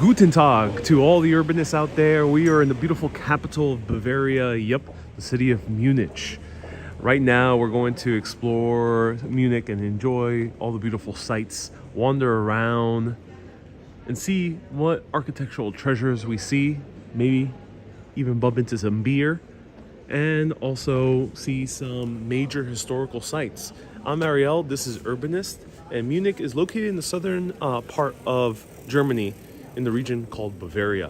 Guten Tag to all the urbanists out there. We are in the beautiful capital of Bavaria, the city of Munich. Right now we're going to explore Munich and enjoy all the beautiful sights, wander around and see what architectural treasures we see, maybe even bump into some beer, and also see some major historical sites. I'm Ariel, this is Urbanist, and Munich is located in the southern part of Germany in the region called Bavaria.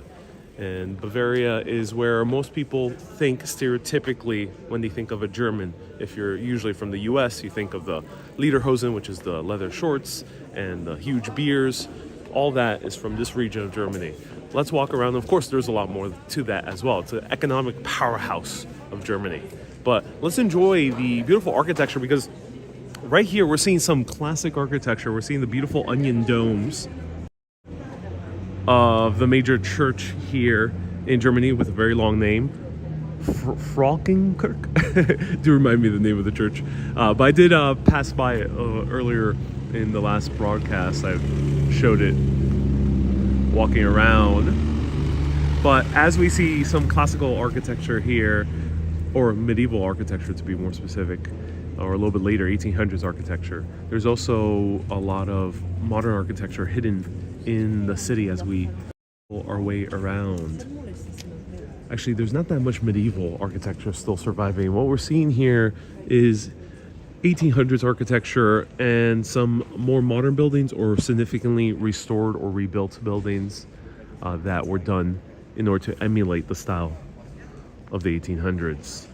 And Bavaria is where most people think stereotypically when they think of a German. If you're usually from the US, you think of the lederhosen, which is the leather shorts, and the huge beers. All that is from this region of Germany. Let's walk around. Of course, there's a lot more to that as well. It's an economic powerhouse of Germany. But let's enjoy the beautiful architecture, because right here we're seeing some classic architecture. We're seeing the beautiful onion domes of the major church here in Germany with a very long name, Frauenkirche. Do remind me of the name of the church. But I did pass by it earlier in the last broadcast. I showed it walking around. But as we see some classical architecture here, or medieval architecture to be more specific, or a little bit later, 1800s architecture, there's also a lot of modern architecture hidden in the city as we pull our way around. Actually, there's not that much medieval architecture still surviving. What we're seeing here is 1800s architecture and some more modern buildings or significantly restored or rebuilt buildings that were done in order to emulate the style of the 1800s.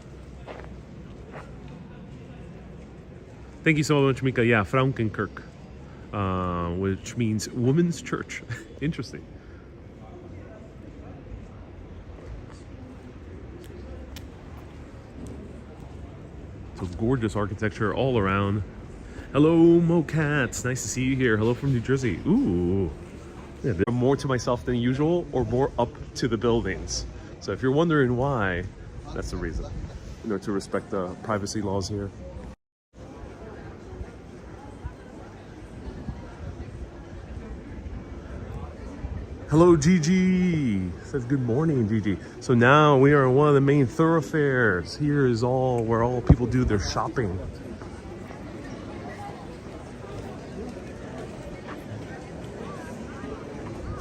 Thank you so much, Mika. Yeah, Frauenkirche, which means women's church. Interesting. So gorgeous architecture all around. Hello, Mo Cats. Nice to see you here. Hello from New Jersey. Ooh. Yeah, there's more to myself than usual, or more up to the buildings. So if you're wondering why, that's the reason. In order to respect the privacy laws here. Hello, Gigi. Says good morning, Gigi. So now we are in one of the main thoroughfares. Here is where all people do their shopping.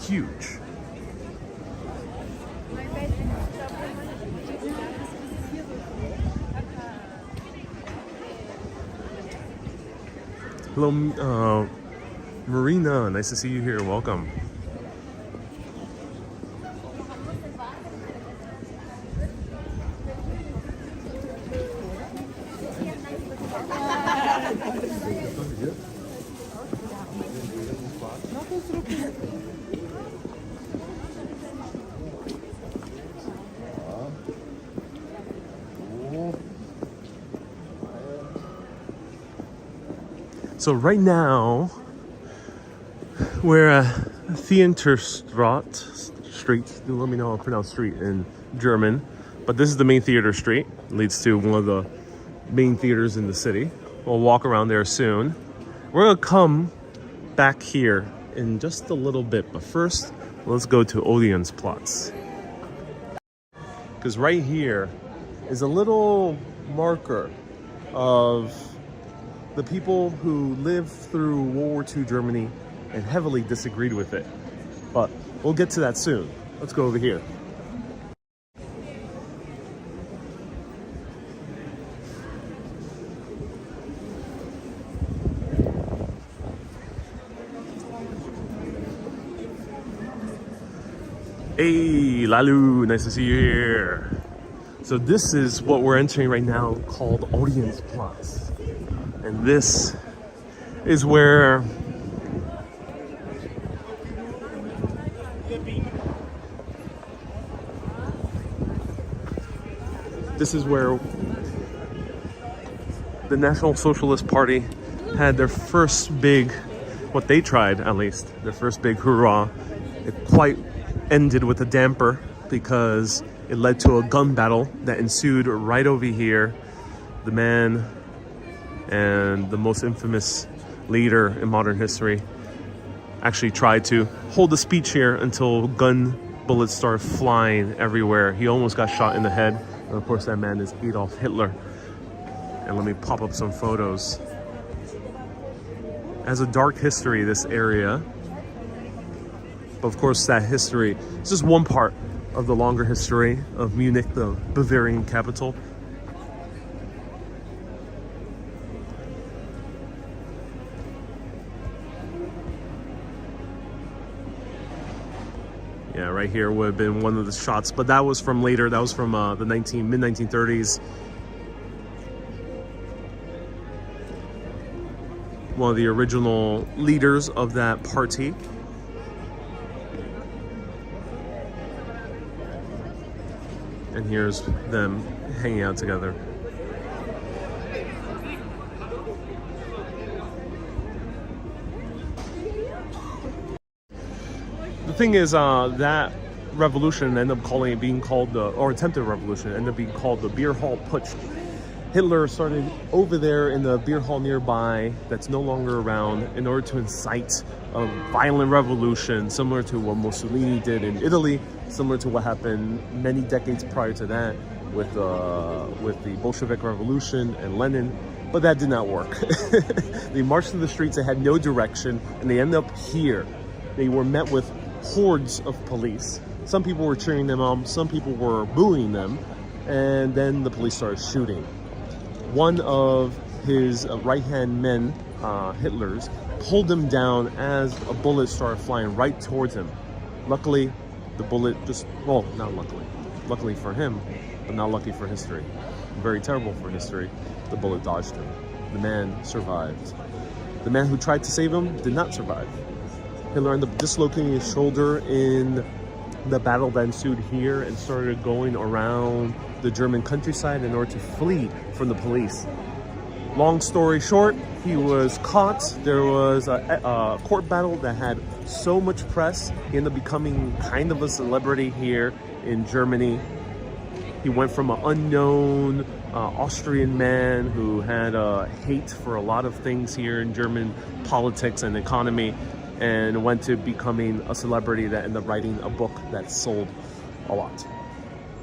Huge. Hello, Marina. Nice to see you here. Welcome. So right now, we're at Theaterstraat Street. Let me know how to pronounce street in German. But this is the main theater street. It leads to one of the main theaters in the city. We'll walk around there soon. We're gonna come back here in just a little bit. But first, let's go to Odeonsplatz. Because right here is a little marker of the people who lived through World War II Germany and heavily disagreed with it. But we'll get to that soon. Let's go over here. Hey, Lalu, nice to see you here. So this is what we're entering right now, called Odeonsplatz. And this is where the National Socialist Party had their first big, what they tried at least, their first big hurrah. It quite ended with a damper because it led to a gun battle that ensued right over here. The man and the most infamous leader in modern history actually tried to hold a speech here until gun bullets started flying everywhere. He almost got shot in the head. And of course, that man is Adolf Hitler. And let me pop up some photos. It has a dark history, this area. But of course, that history is just one part of the longer history of Munich, the Bavarian capital. Yeah, right here would have been one of the shots, but that was from later. That was from the mid-1930s. One of the original leaders of that party. And here's them hanging out together. The thing is, that revolution ended up being called the, or attempted revolution, ended up being called the Beer Hall Putsch. Hitler started over there in the beer hall nearby that's no longer around in order to incite a violent revolution similar to what Mussolini did in Italy, similar to what happened many decades prior to that with the Bolshevik Revolution and Lenin. But that did not work. They marched through the streets, they had no direction, and they ended up here. They were met with hordes of police. Some people were cheering them on, some people were booing them, and then the police started shooting. One of his right-hand men, Hitler's, pulled him down as a bullet started flying right towards him. Luckily, the bullet just, well, not luckily. Luckily for him, but not lucky for history. Very terrible for history. The bullet dodged him. The man survived. The man who tried to save him did not survive. Hitler ended up dislocating his shoulder in the battle that ensued here and started going around the German countryside in order to flee from the police. Long story short, he was caught. There was a court battle that had so much press, he ended up becoming kind of a celebrity here in Germany. He went from an unknown Austrian man who had hate for a lot of things here in German politics and economy, and went to becoming a celebrity that ended up writing a book that sold a lot.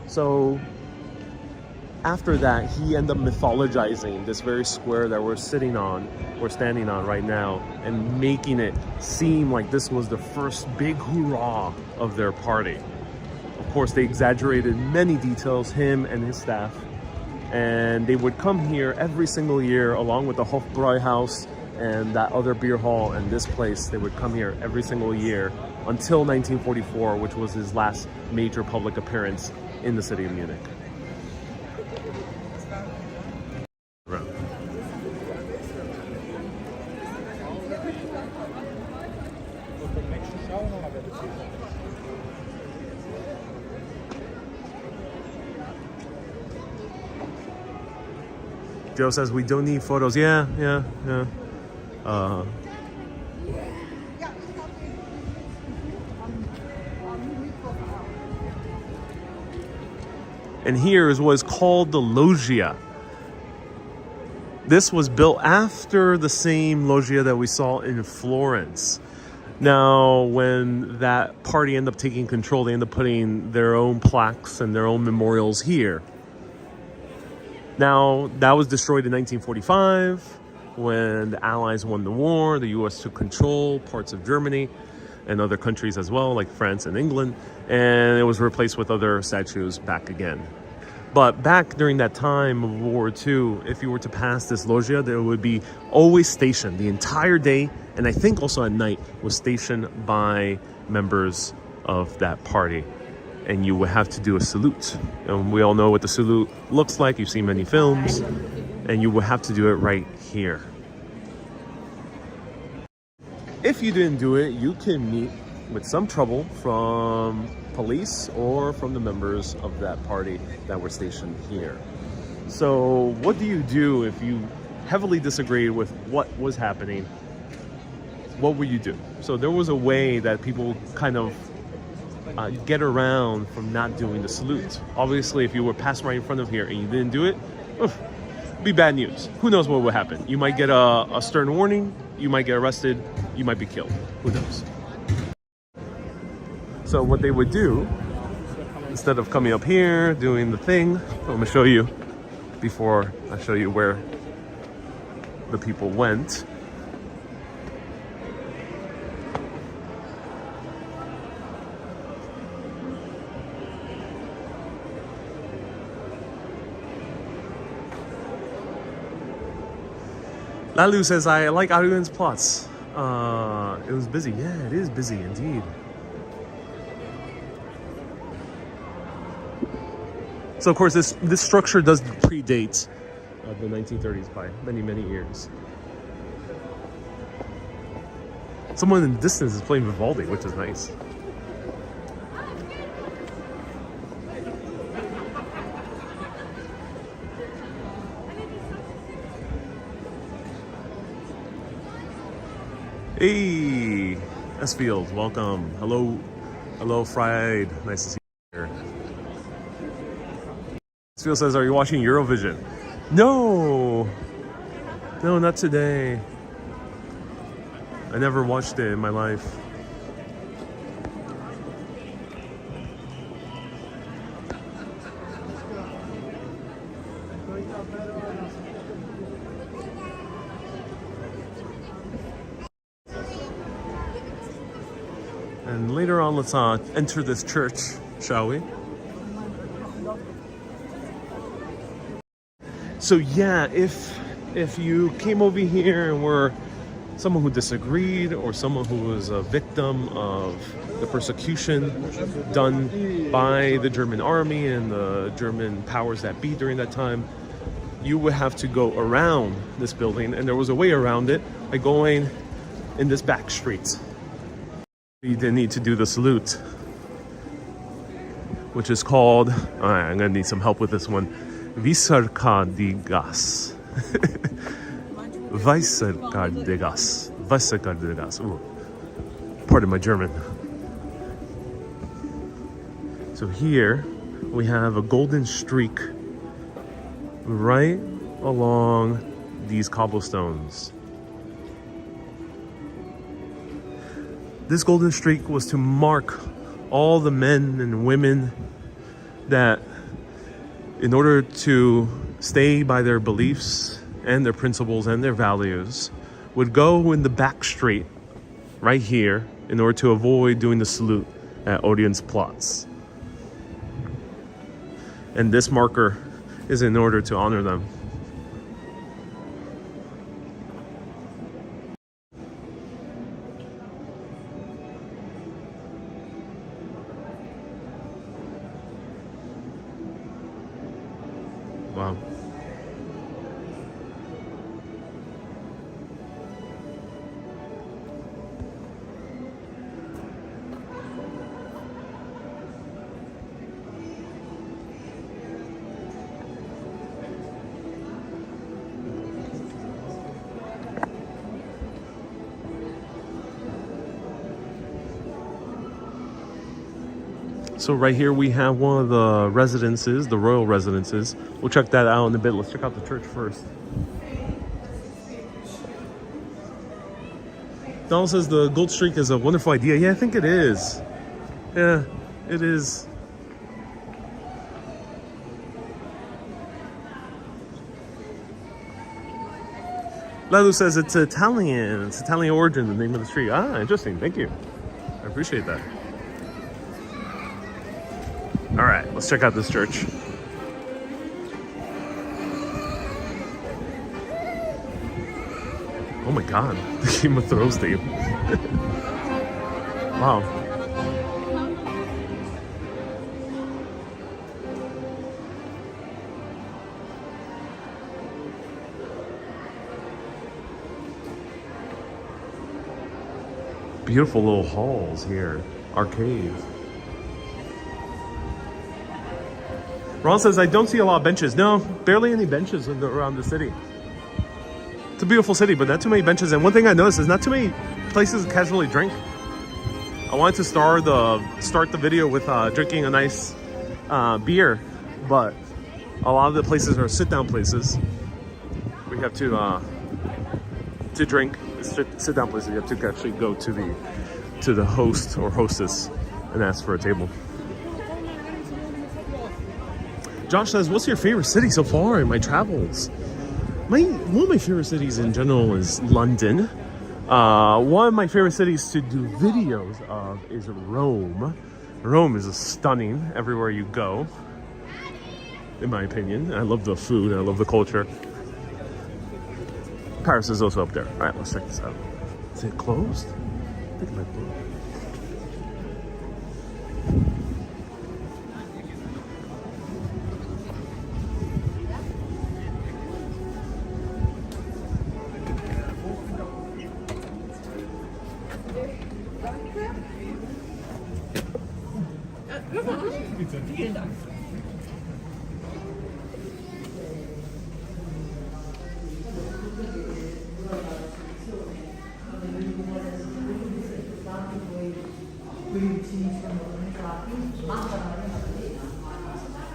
So after that, he ended up mythologizing this very square that we're standing on right now, and making it seem like this was the first big hurrah of their party. Of course, they exaggerated many details, him and his staff, and they would come here every single year along with the Hofbräuhaus and that other beer hall and this place. They would come here every single year until 1944, which was his last major public appearance in the city of Munich. Joe says we don't need photos. Yeah. And here is what is called the loggia. This was built after the same loggia that we saw in Florence. Now, when that party ended up taking control, they ended up putting their own plaques and their own memorials here. Now, that was destroyed in 1945 when the Allies won the war. The US took control, parts of Germany and other countries as well, like France and England, and it was replaced with other statues back again. But back during that time of World War II, if you were to pass this loggia, there would be always stationed the entire day, and I think also at night, was stationed by members of that party. And you would have to do a salute. And we all know what the salute looks like. You've seen many films. And you would have to do it right here. If you didn't do it, you can meet with some trouble from police or from the members of that party that were stationed here. So what do you do if you heavily disagreed with what was happening? What would you do? So there was a way that people kind of get around from not doing the salute. Obviously, if you were passing right in front of here and you didn't do it, be bad news. Who knows what would happen? You might get a stern warning, you might get arrested, you might be killed. Who knows? So what they would do, instead of coming up here, doing the thing, I'm gonna show you before I show you where the people went. Lalu says, I like Odeonsplatz. It was busy. Yeah, it is busy indeed. So of course this structure does predate the 1930s by many years. Someone in the distance is playing Vivaldi, which is nice. Hey, Esfield, welcome. Hello, Fried. Nice to see you here. Esfield says, are you watching Eurovision? No, not today. I never watched it in my life. And later on, let's enter this church, shall we? So yeah, if you came over here and were someone who disagreed or someone who was a victim of the persecution done by the German army and the German powers that be during that time, you would have to go around this building, and there was a way around it by going in this back street. You didn't need to do the salute, which is called, all right, I'm gonna need some help with this one, Visarkadigas. Visarkadigas. Visarkadigas. Ooh, pardon my German. So here we have a golden streak right along these cobblestones. This golden streak was to mark all the men and women that, in order to stay by their beliefs and their principles and their values, would go in the back street right here in order to avoid doing the salute at Odeonsplatz. And this marker is in order to honor them. Wow. So right here we have one of the residences, the royal residences. We'll check that out in a bit. Let's check out the church first. Donald says the gold streak is a wonderful idea. Yeah, I think it is. Yeah, it is. Lalu says it's Italian. It's Italian origin, the name of the street. Ah, interesting. Thank you. I appreciate that. All right, let's check out this church. Oh my God, the Game of Thrones theme. Wow. Beautiful little halls here, arcades. Ron says, I don't see a lot of benches. No, barely any benches around the city. It's a beautiful city, but not too many benches. And one thing I noticed is not too many places to casually drink. I wanted to start the video with drinking a nice beer, but a lot of the places are sit-down places. We have to drink. sit down places. You have to actually go to the host or hostess and ask for a table. Josh says, "What's your favorite city so far in my travels?" One of my favorite cities in general is London. One of my favorite cities to do videos of is Rome. Rome is stunning everywhere you go, in my opinion. I love the food, I love the culture. Paris is also up there. All right, let's check this out. Is it closed? I think it might be. Vielen Dank.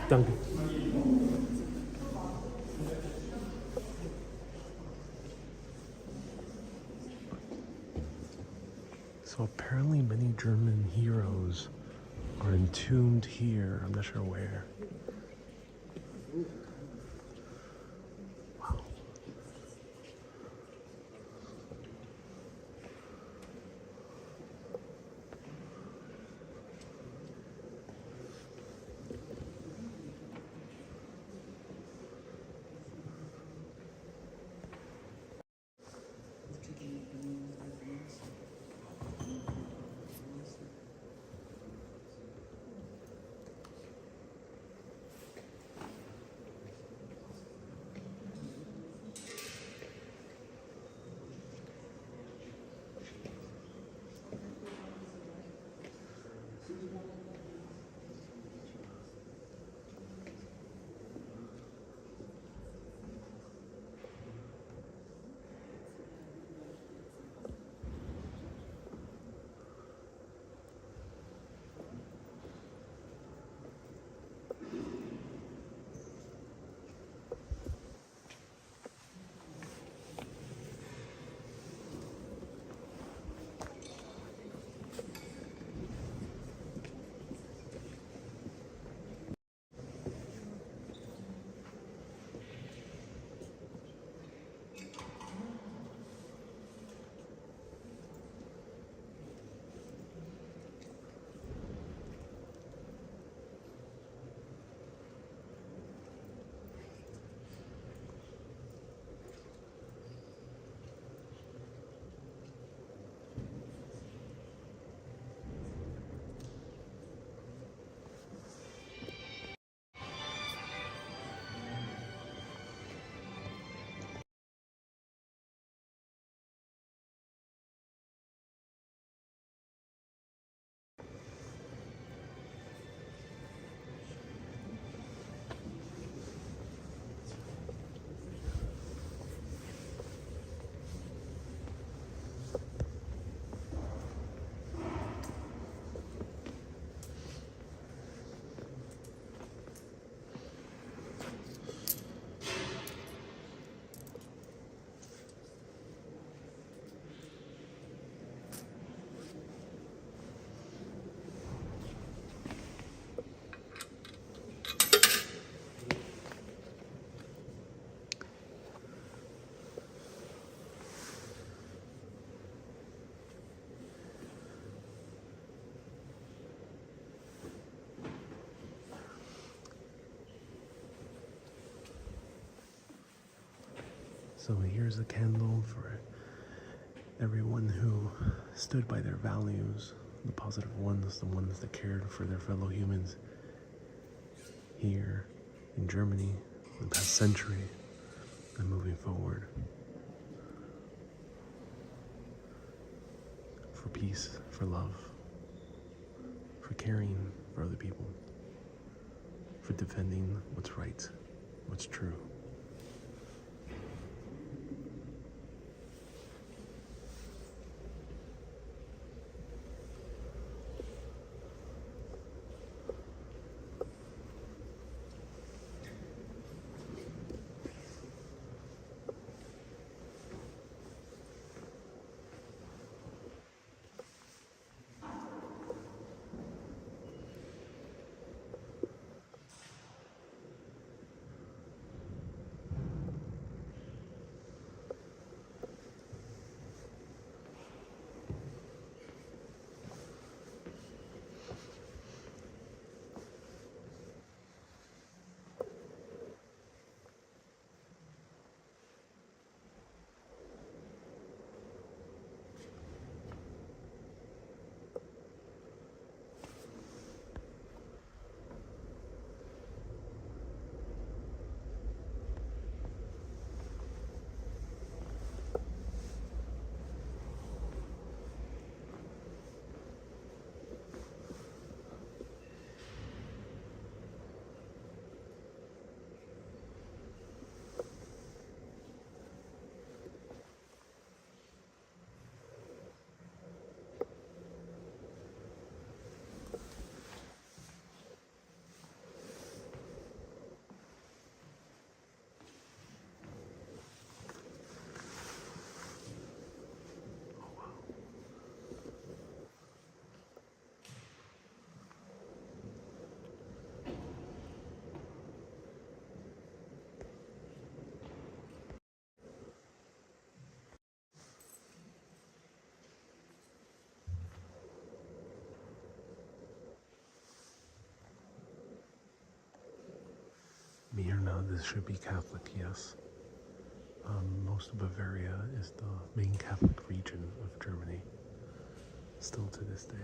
Danke. So apparently many German heroes are entombed here. I'm not sure where. Wow. So here's a candle for everyone who stood by their values, the positive ones, the ones that cared for their fellow humans here in Germany in the past century and moving forward. For peace, for love, for caring for other people, for defending what's right, what's true. this should be Catholic, yes. Most of Bavaria is the main Catholic region of Germany, still to this day.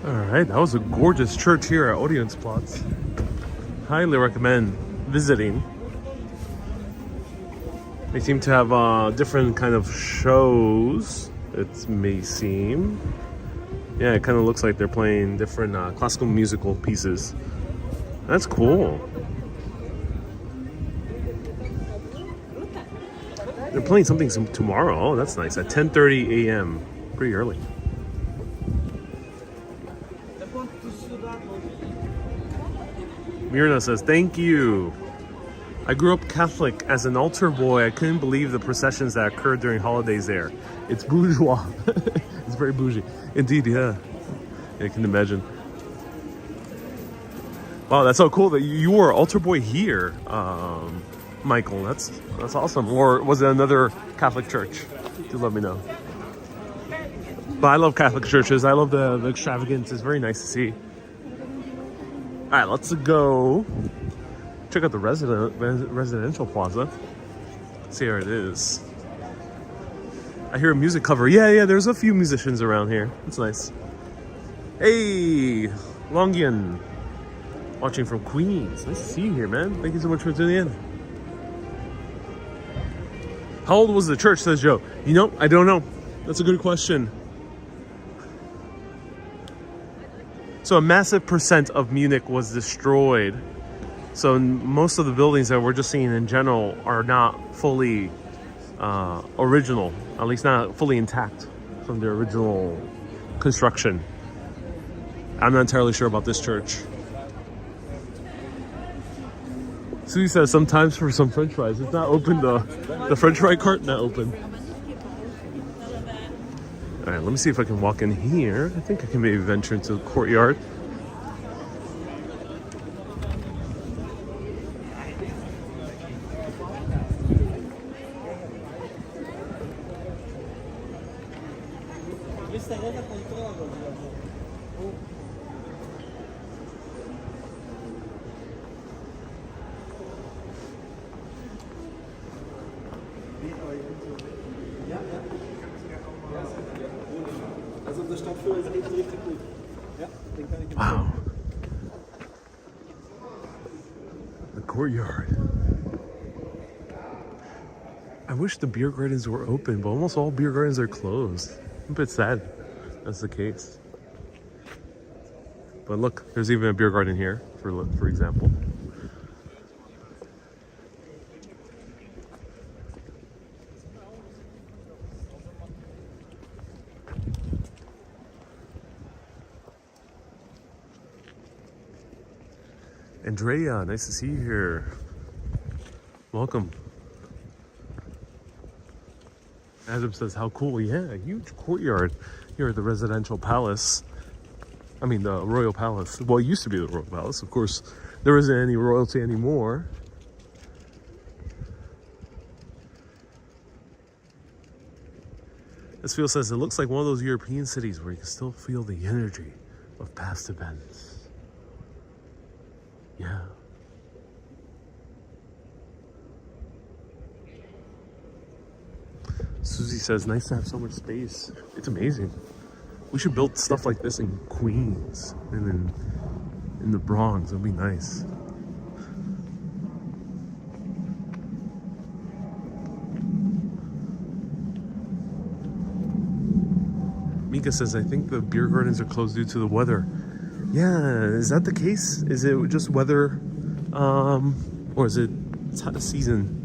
All right, that was a gorgeous church here at Odeonsplatz. Highly recommend visiting. They seem to have different kind of shows, it may seem. Yeah, it kind of looks like they're playing different classical musical pieces. That's cool. They're playing something tomorrow. Oh, that's nice. At 10:30 a.m. Pretty early. Mirna says, thank you. I grew up Catholic. As an altar boy, I couldn't believe the processions that occurred during holidays there. It's bourgeois. It's very bougie. Indeed, yeah. I can imagine. Wow, that's so cool that you were an altar boy here, Michael. That's awesome. Or was it another Catholic church? Do let me know. But I love Catholic churches. I love the extravagance. It's very nice to see. All right, let's go check out the residential plaza. See how it is. I hear a music cover. Yeah, there's a few musicians around here. It's nice. Hey, Longian. Watching from Queens. Nice to see you here, man. Thank you so much for tuning in. How old was the church, says Joe? You know, I don't know. That's a good question. So a massive percent of Munich was destroyed. So most of the buildings that we're just seeing in general are not fully original, at least not fully intact from their original construction. I'm not entirely sure about this church. Susie says sometimes for some french fries. It's not open, the french fry cart, not open. All right, let me see if I can walk in here. I think I can maybe venture into the courtyard. Wow. The courtyard. I wish the beer gardens were open, but almost all beer gardens are closed. I'm a bit sad that's the case. But look, there's even a beer garden here, for example. Andrea, nice to see you here. Welcome. Adam says, how cool. Yeah, a huge courtyard here at the residential palace. I mean, the royal palace. Well, it used to be the royal palace. Of course, there isn't any royalty anymore. This field says, it looks like one of those European cities where you can still feel the energy of past events. Yeah. Susie says, nice to have so much space. It's amazing. We should build stuff like this in Queens and in the Bronx. It'd be nice. Mika says, I think the beer gardens are closed due to the weather. Yeah, is that the case? Is it just weather, or is it season?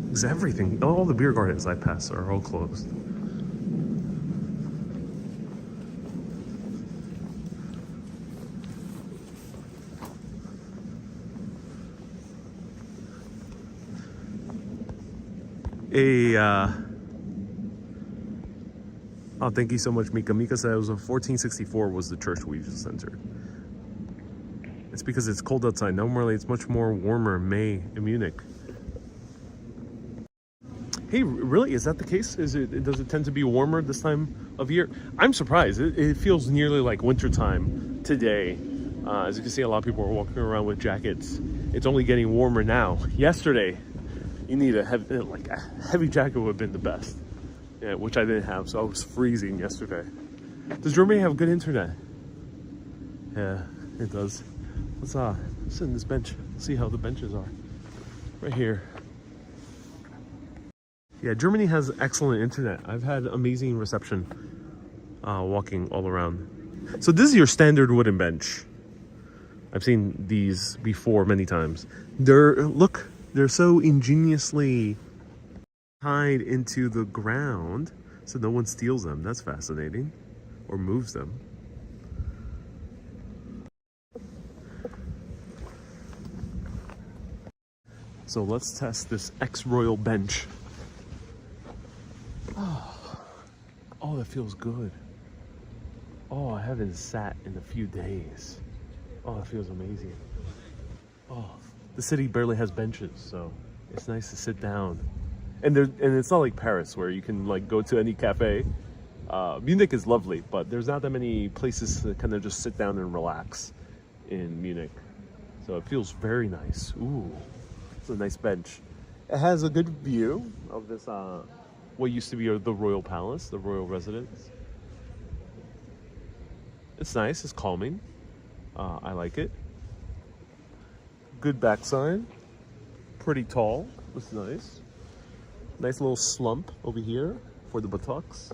Because everything, all the beer gardens I pass are all closed. Oh, thank you so much, Mika. Mika said it was 1464 was the church we just entered. It's because it's cold outside. Normally, it's much more warmer in May in Munich. Hey, really? Is that the case? Does it tend to be warmer this time of year? I'm surprised. It feels nearly like wintertime today. As you can see, a lot of people are walking around with jackets. It's only getting warmer now. Yesterday, you need a heavy jacket would have been the best. Yeah, which I didn't have, so I was freezing yesterday. Does Germany have good internet? Yeah, it does. Let's sit in this bench, see how the benches are. Right here. Yeah, Germany has excellent internet. I've had amazing reception walking all around. So this is your standard wooden bench. I've seen these before many times. They're so ingeniously tied into the ground so no one steals them. That's fascinating. Or moves them. So let's test this ex-royal bench. Oh, that feels good. Oh, I haven't sat in a few days. Oh, it feels amazing. Oh, the city barely has benches, so it's nice to sit down. And it's not like Paris where you can like go to any cafe. Munich is lovely, but there's not that many places to kind of just sit down and relax in Munich. So it feels very nice. Ooh, it's a nice bench. It has a good view of this, what used to be the royal palace, the royal residence. It's nice, it's calming. I like it. Good backside. Pretty tall, it's nice. Nice little slump over here for the buttocks.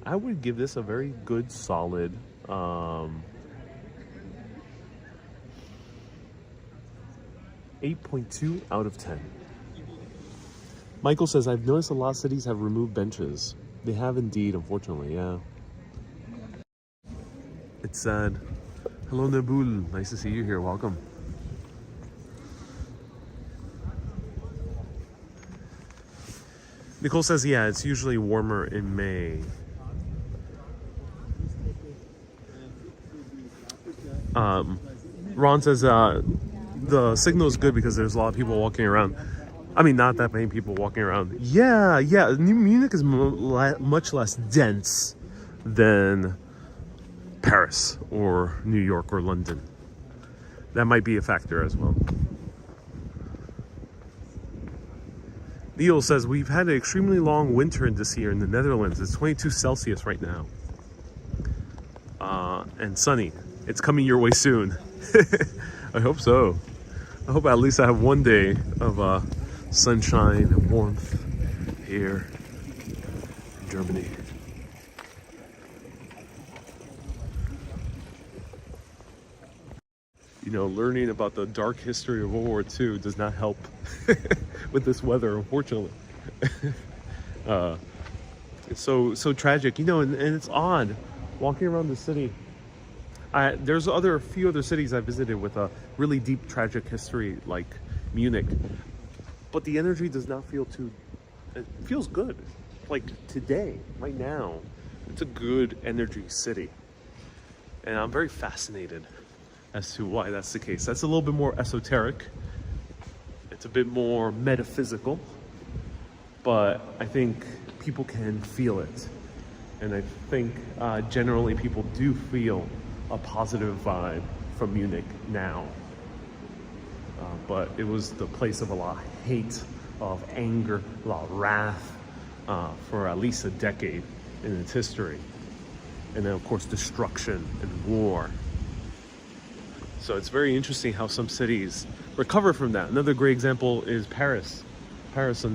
I would give this a very good, solid 8.2 out of 10. Michael says, I've noticed a lot of cities have removed benches. They have indeed, unfortunately, yeah. It's sad. Hello, Nabul. Nice to see you here. Welcome. Nicole says, yeah, it's usually warmer in May. Ron says, the signal is good because there's a lot of people walking around. I mean, not that many people walking around. Yeah. Munich is much less dense than Paris or New York or London. That might be a factor as well. Neil says, we've had an extremely long winter this year in the Netherlands. It's 22 Celsius right now. And sunny. It's coming your way soon. I hope so. I hope at least I have one day of sunshine and warmth here in Germany. You know, learning about the dark history of World War II does not help with this weather, unfortunately. It's so tragic, you know, and it's odd walking around the city. There's a few other cities I visited with a really deep tragic history, like Munich, but the energy does not feel it feels good. Like today, right now, it's a good energy city, and I'm very fascinated as to why that's the case. That's a little bit more esoteric. It's a bit more metaphysical, but I think people can feel it. And I think generally people do feel a positive vibe from Munich now. But it was the place of a lot of hate, of anger, a lot of wrath for at least a decade in its history. And then of course destruction and war. So it's very interesting how some cities recover from that. Another great example is Paris. Paris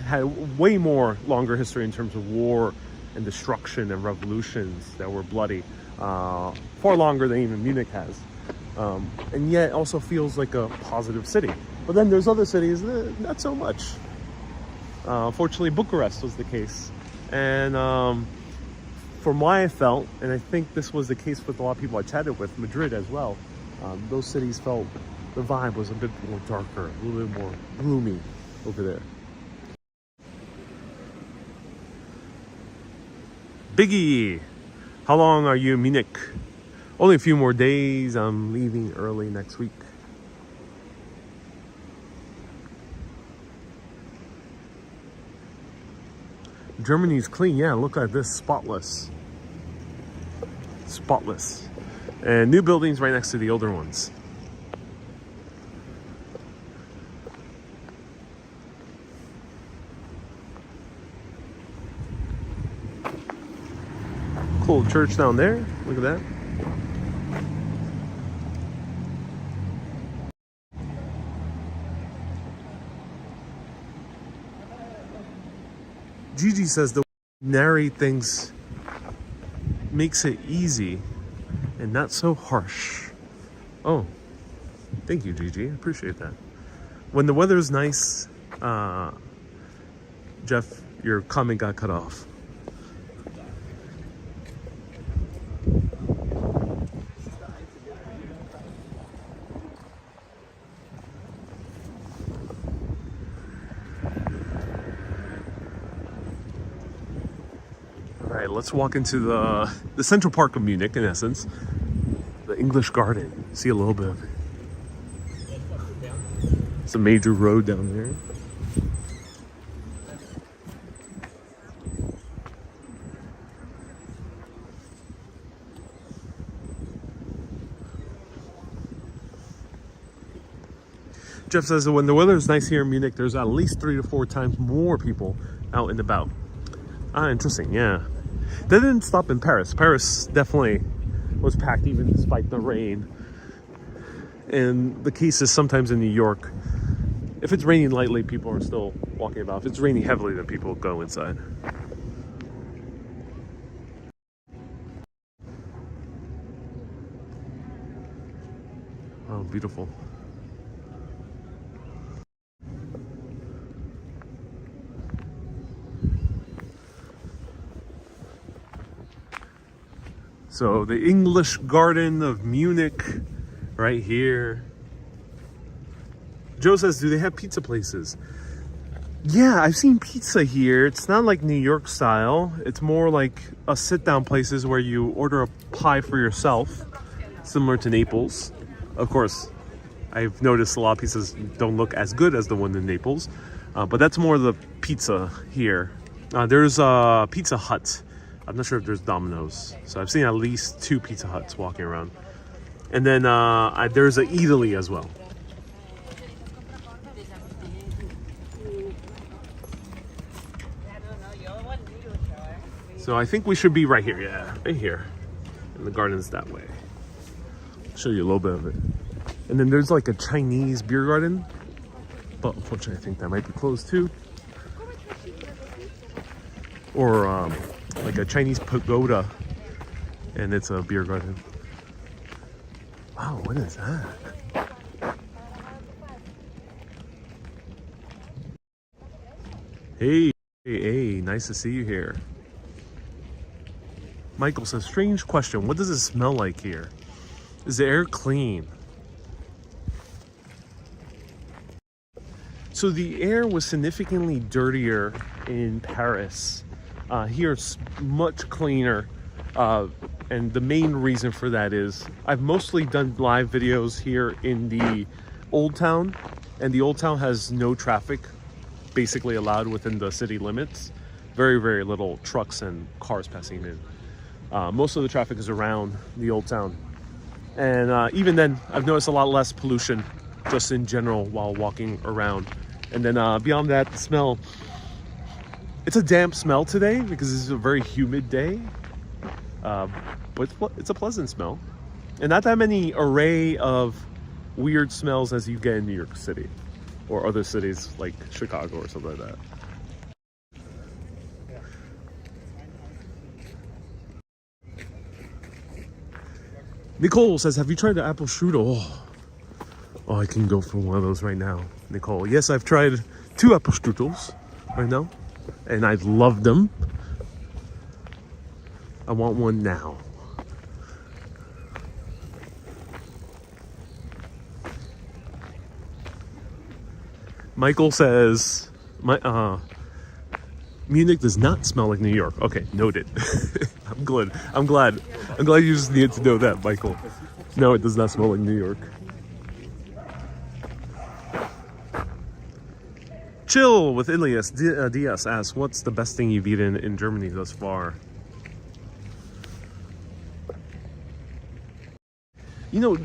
had way more longer history in terms of war and destruction and revolutions that were bloody, far longer than even Munich has. And yet also feels like a positive city. But then there's other cities that not so much. Fortunately, Bucharest was the case. And from what I felt, and I think this was the case with a lot of people I chatted with, Madrid as well, those cities felt the vibe was a bit more darker, a little bit more gloomy over there. Biggie, how long are you in Munich? Only a few more days. I'm leaving early next week. Germany's clean. Yeah, look at this. Spotless. Spotless. And new buildings right next to the older ones. Cool church down there. Look at that. Gigi says the narrate things makes it easy and not so harsh. Oh, thank you, Gigi. I appreciate that. When the weather is nice, Jeff, your comment got cut off. right, let's walk into the central park of Munich, in essence. The English Garden. See a little bit of it. It's a major road down there. Jeff says that when the weather is nice here in Munich, there's at least 3 to 4 times more people out and about. Ah, interesting, yeah. That didn't stop in Paris. Paris definitely was packed even despite the rain. And the case is sometimes in New York, if it's raining lightly, people are still walking about. If it's raining heavily, then people go inside. Oh, beautiful. So the English Garden of Munich, right here. Joe says, do they have pizza places? Yeah, I've seen pizza here. It's not like New York style. It's more like a sit-down places where you order a pie for yourself, similar to Naples. Of course, I've noticed a lot of pizzas don't look as good as the one in Naples, but that's more the pizza here. There's a Pizza Hut. I'm not sure if there's Domino's. So I've seen at least 2 Pizza Huts walking around. And then there's an Italy as well. So I think we should be right here. Yeah, right here. And the garden's that way. I'll show you a little bit of it. And then there's like a Chinese beer garden. But unfortunately, I think that might be closed too. Or like a Chinese pagoda, and it's a beer garden. Wow, what is that? Hey, nice to see you here. Michael says, strange question. What does it smell like here? Is the air clean? So the air was significantly dirtier in Paris. Here it's much cleaner, and the main reason for that is I've mostly done live videos here in the Old Town, and the Old Town has no traffic basically allowed within the city limits. Very, very little trucks and cars passing in. Most of the traffic is around the Old Town, and even then I've noticed a lot less pollution just in general while walking around. And then beyond that, the smell. It's a damp smell today because it's a very humid day, but it's a pleasant smell. And not that many array of weird smells as you get in New York City or other cities like Chicago or something like that. Nicole says, have you tried the apple strudel? Oh, I can go for one of those right now. Nicole, yes, I've tried 2 apple strudels right now, and I've loved them. I want one now. Michael says, Munich does not smell like New York. Okay, noted. I'm glad you just needed to know that, Michael. No, it does not smell like New York. Chill with Ilias Diaz asks, what's the best thing you've eaten in Germany thus far? You know,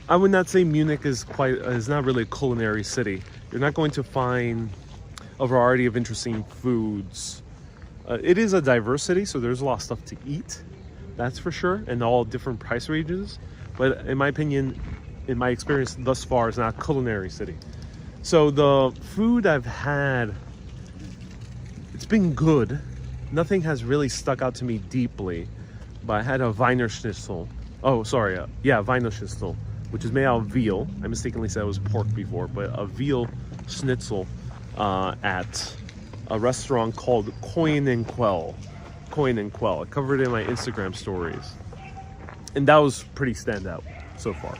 I would not say Munich is not really a culinary city. You're not going to find a variety of interesting foods. It is a diverse city, so there's a lot of stuff to eat, that's for sure, and all different price ranges. But in my opinion, in my experience thus far, it's not a culinary city. So the food I've had, it's been good. Nothing has really stuck out to me deeply, but I had a Wiener Schnitzel. Oh, sorry, Wiener Schnitzel, which is made out of veal. I mistakenly said it was pork before, but a veal schnitzel at a restaurant called Coin and Quell. I covered it in my Instagram stories, and that was pretty standout so far.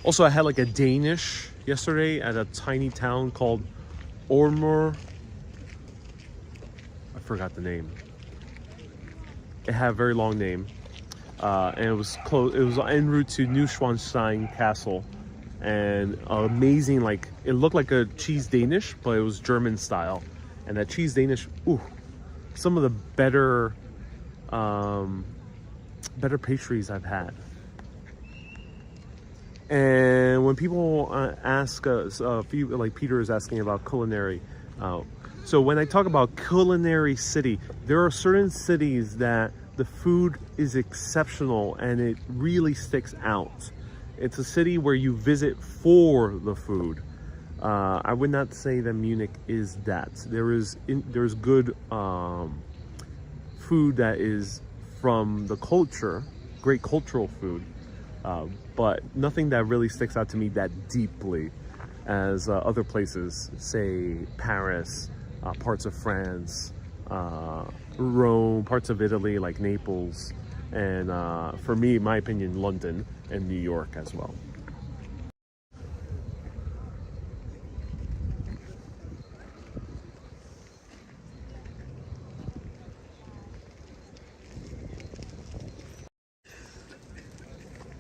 Also, I had like a Danish yesterday at a tiny town called Ormer. forgot the name. It had a very long name. And it was close. It was en route to Neuschwanstein Castle, and amazing. Like, it looked like a cheese Danish, but it was German style. And that cheese Danish, ooh, some of the better pastries I've had. And when people ask us, like Peter is asking about culinary, so when I talk about culinary city, there are certain cities that the food is exceptional and it really sticks out. It's a city where you visit for the food. I would not say that Munich is that. There's good food that is from the culture, great cultural food, but nothing that really sticks out to me that deeply as other places, say Paris, parts of France, Rome, parts of Italy like Naples, and for me, in my opinion, London and New York as well.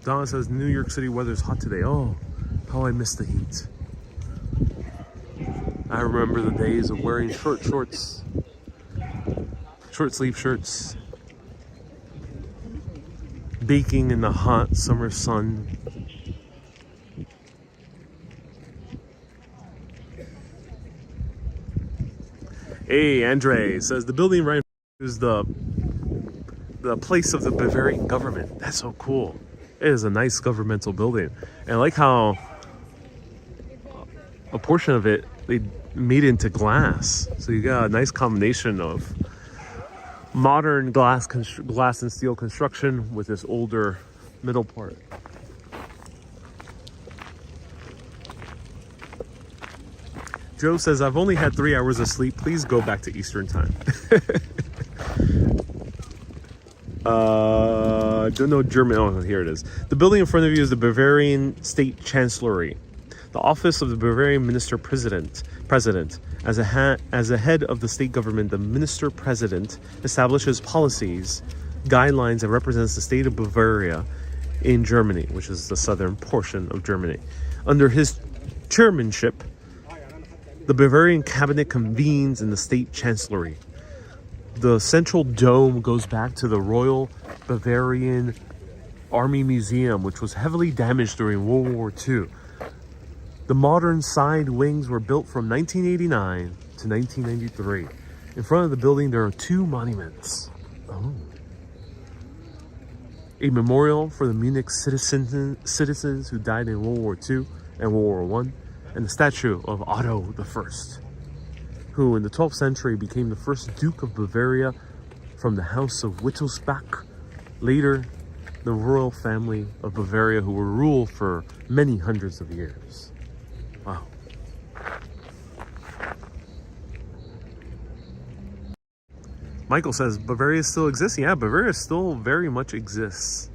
Donna says New York City weather's hot today. Oh, how I miss the heat. I remember the days of wearing short shorts, short sleeve shirts, baking in the hot summer sun. Hey, Andre says the building right is the place of the Bavarian government. That's so cool. It is a nice governmental building. And I like how a portion of it they made into glass. So you got a nice combination of modern glass and steel construction with this older middle part. Joe says, I've only had 3 hours of sleep. Please go back to Eastern time. Don't know German. Oh, here it is. The building in front of you is the Bavarian State Chancellery, the office of the Bavarian Minister President. As a head of the state government, the Minister President establishes policies, guidelines, and represents the state of Bavaria in Germany, which is the southern portion of Germany. Under his chairmanship, the Bavarian cabinet convenes in the state chancellery. The central dome goes back to the Royal Bavarian Army Museum, which was heavily damaged during World War II. The modern side wings were built from 1989 to 1993. In front of the building, there are 2 monuments. Oh. A memorial for the Munich citizens who died in World War II and World War I, and the statue of Otto I, who in the 12th century became the first Duke of Bavaria from the House of Wittelsbach, later the royal family of Bavaria, who will rule for many hundreds of years. Wow. Michael says, Bavaria still exists? Yeah, Bavaria still very much exists.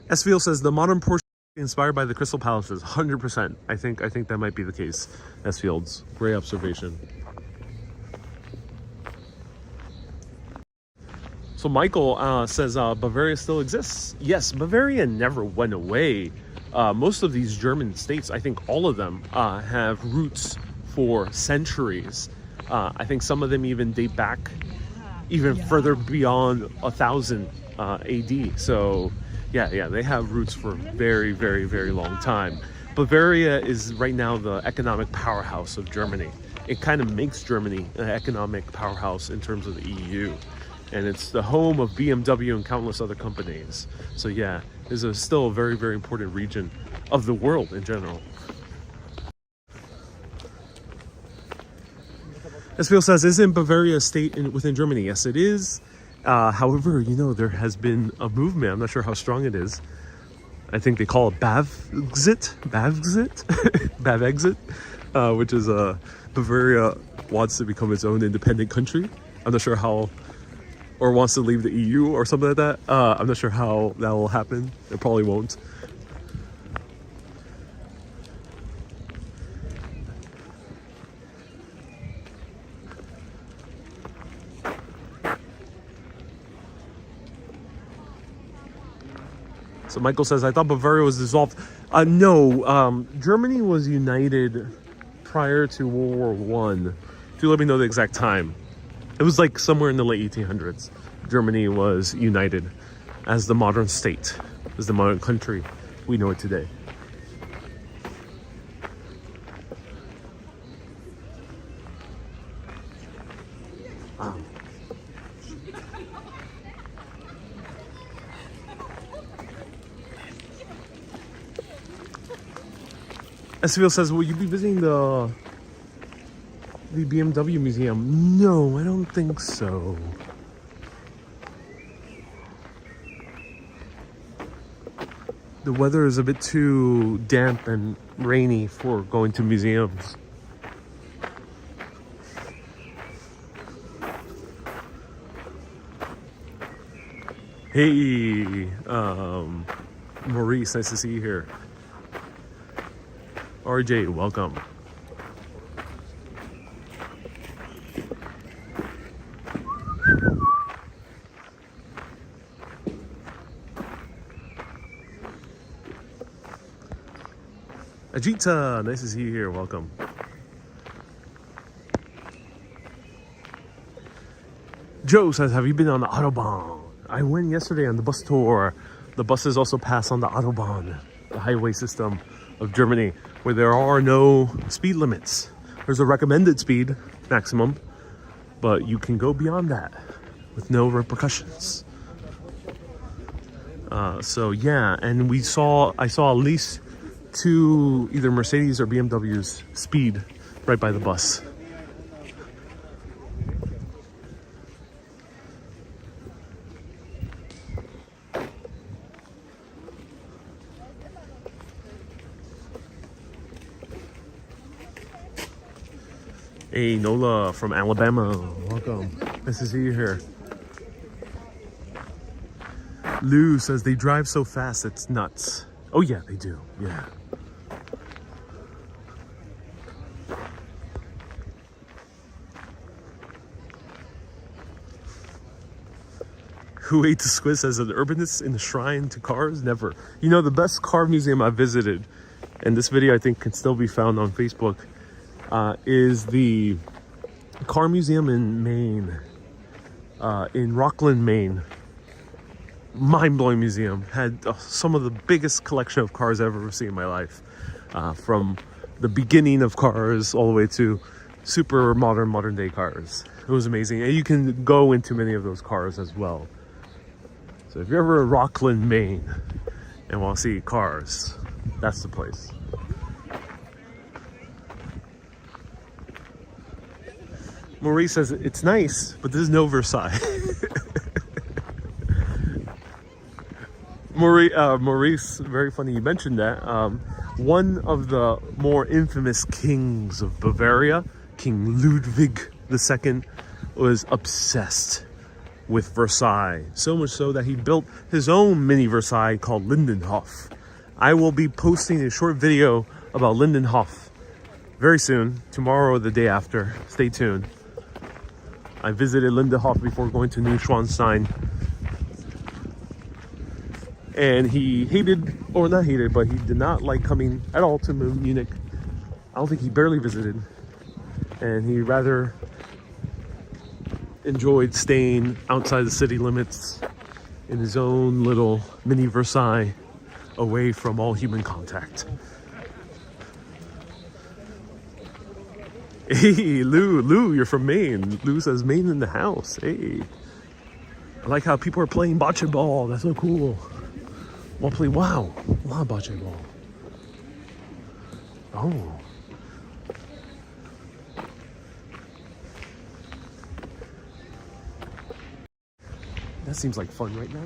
Esfiel says, the modern portion inspired by the Crystal Palaces. 100%. I think that might be the case. Esfield's great observation. So Michael says Bavaria still exists. Yes, Bavaria never went away. Most of these German states, I think all of them, have roots for centuries. I think some of them even date back even further beyond 1000 AD. So yeah, they have roots for a very, very, very long time. Bavaria is right now the economic powerhouse of Germany. It kind of makes Germany an economic powerhouse in terms of the EU. And it's the home of BMW and countless other companies. So yeah, it's still a very, very important region of the world in general. Esfiel says, isn't Bavaria a state within Germany? Yes, it is. However, there has been a movement. I'm not sure how strong it is. I think they call it Bavexit, which is Bavaria wants to become its own independent country. I'm not sure how, or wants to leave the EU or something like that. I'm not sure how that will happen. It probably won't. So Michael says, I thought Bavaria was dissolved. No, Germany was united prior to World War One. If you let me know the exact time. It was like somewhere in the late 1800s. Germany was united as the modern state, as the modern country we know it today. Esfiel says, will you be visiting the BMW museum? No, I don't think so. The weather is a bit too damp and rainy for going to museums. Hey, Maurice, nice to see you here. RJ, welcome. Ajita, nice to see you here, welcome. Joe says, have you been on the Autobahn? I went yesterday on the bus tour. The buses also pass on the Autobahn, the highway system of Germany, where there are no speed limits. There's a recommended speed maximum, but you can go beyond that with no repercussions. So yeah, and I saw at least 2 either Mercedes or BMWs speed right by the bus. Hey, Nola from Alabama, welcome. Nice to see you here. Lou says they drive so fast, it's nuts. Oh yeah, they do, yeah. Who ate the squid says, an urbanist in the shrine to cars? Never. You know, the best car museum I visited, and this video I think can still be found on Facebook, is the car museum in Maine, in Rockland, Maine. Mind-blowing museum. Had some of the biggest collection of cars I've ever seen in my life, from the beginning of cars all the way to super modern day cars. It was amazing, and you can go into many of those cars as well. So if you're ever in Rockland, Maine and want to see cars, that's the place. Maurice says, it's nice, but there's no Versailles. Maurice, very funny you mentioned that. One of the more infamous kings of Bavaria, King Ludwig II, was obsessed with Versailles. So much so that he built his own mini Versailles called Lindenhof. I will be posting a short video about Lindenhof very soon, tomorrow or the day after. Stay tuned. I visited Lindenhof before going to Neuschwanstein. And he hated, or not hated, but he did not like coming at all to Munich. I don't think he barely visited. And he rather enjoyed staying outside the city limits in his own little mini Versailles, away from all human contact. Hey, Lou, you're from Maine. Lou says Maine in the house. Hey. I like how people are playing bocce ball. That's so cool. Well played. Wow. A lot of bocce ball. Oh. That seems like fun right now.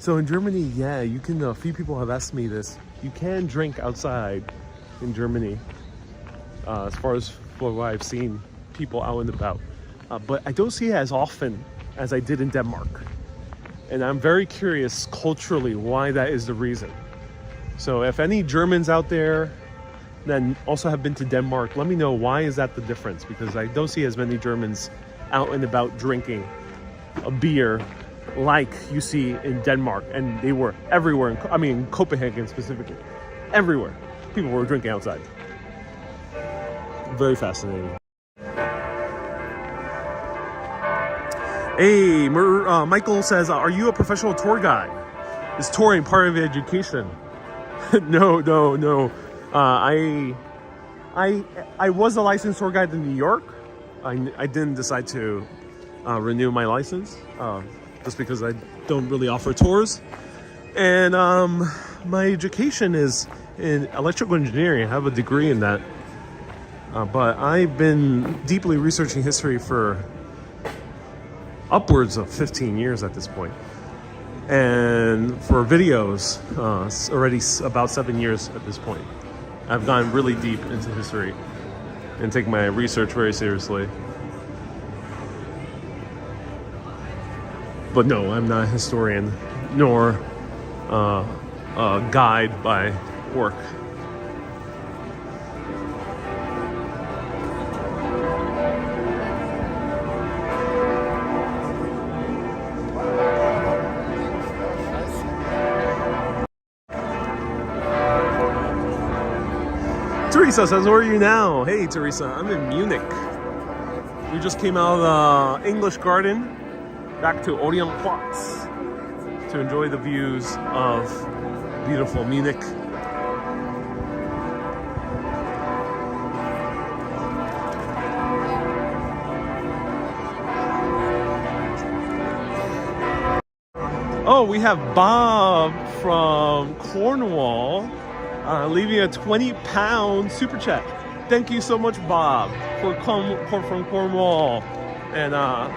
So in Germany, yeah, you can, a few people have asked me this. You can drink outside in Germany, as far as what I've seen people out and about. But I don't see it as often as I did in Denmark. And I'm very curious culturally why that is the reason. So if any Germans out there that also have been to Denmark, let me know why is that the difference, because I don't see as many Germans out and about drinking a beer like you see in Denmark, and they were everywhere. I mean, Copenhagen specifically, everywhere. People were drinking outside. Very fascinating. Hey, Michael says, are you a professional tour guide? Is touring part of education? No. I was a licensed tour guide in New York. I didn't decide to renew my license just because I don't really offer tours. And my education is in electrical engineering. I have a degree in that. But I've been deeply researching history for upwards of 15 years at this point. And for videos, it's already about 7 years at this point. I've gone really deep into history and take my research very seriously. But no, I'm not a historian, nor a guide by work. Teresa says, where are you now? Hey, Teresa, I'm in Munich. We just came out of the English Garden back to Odeonsplatz to enjoy the views of beautiful Munich. Oh, we have Bob from Cornwall leaving a £20 super chat. Thank you so much, Bob, from Cornwall. And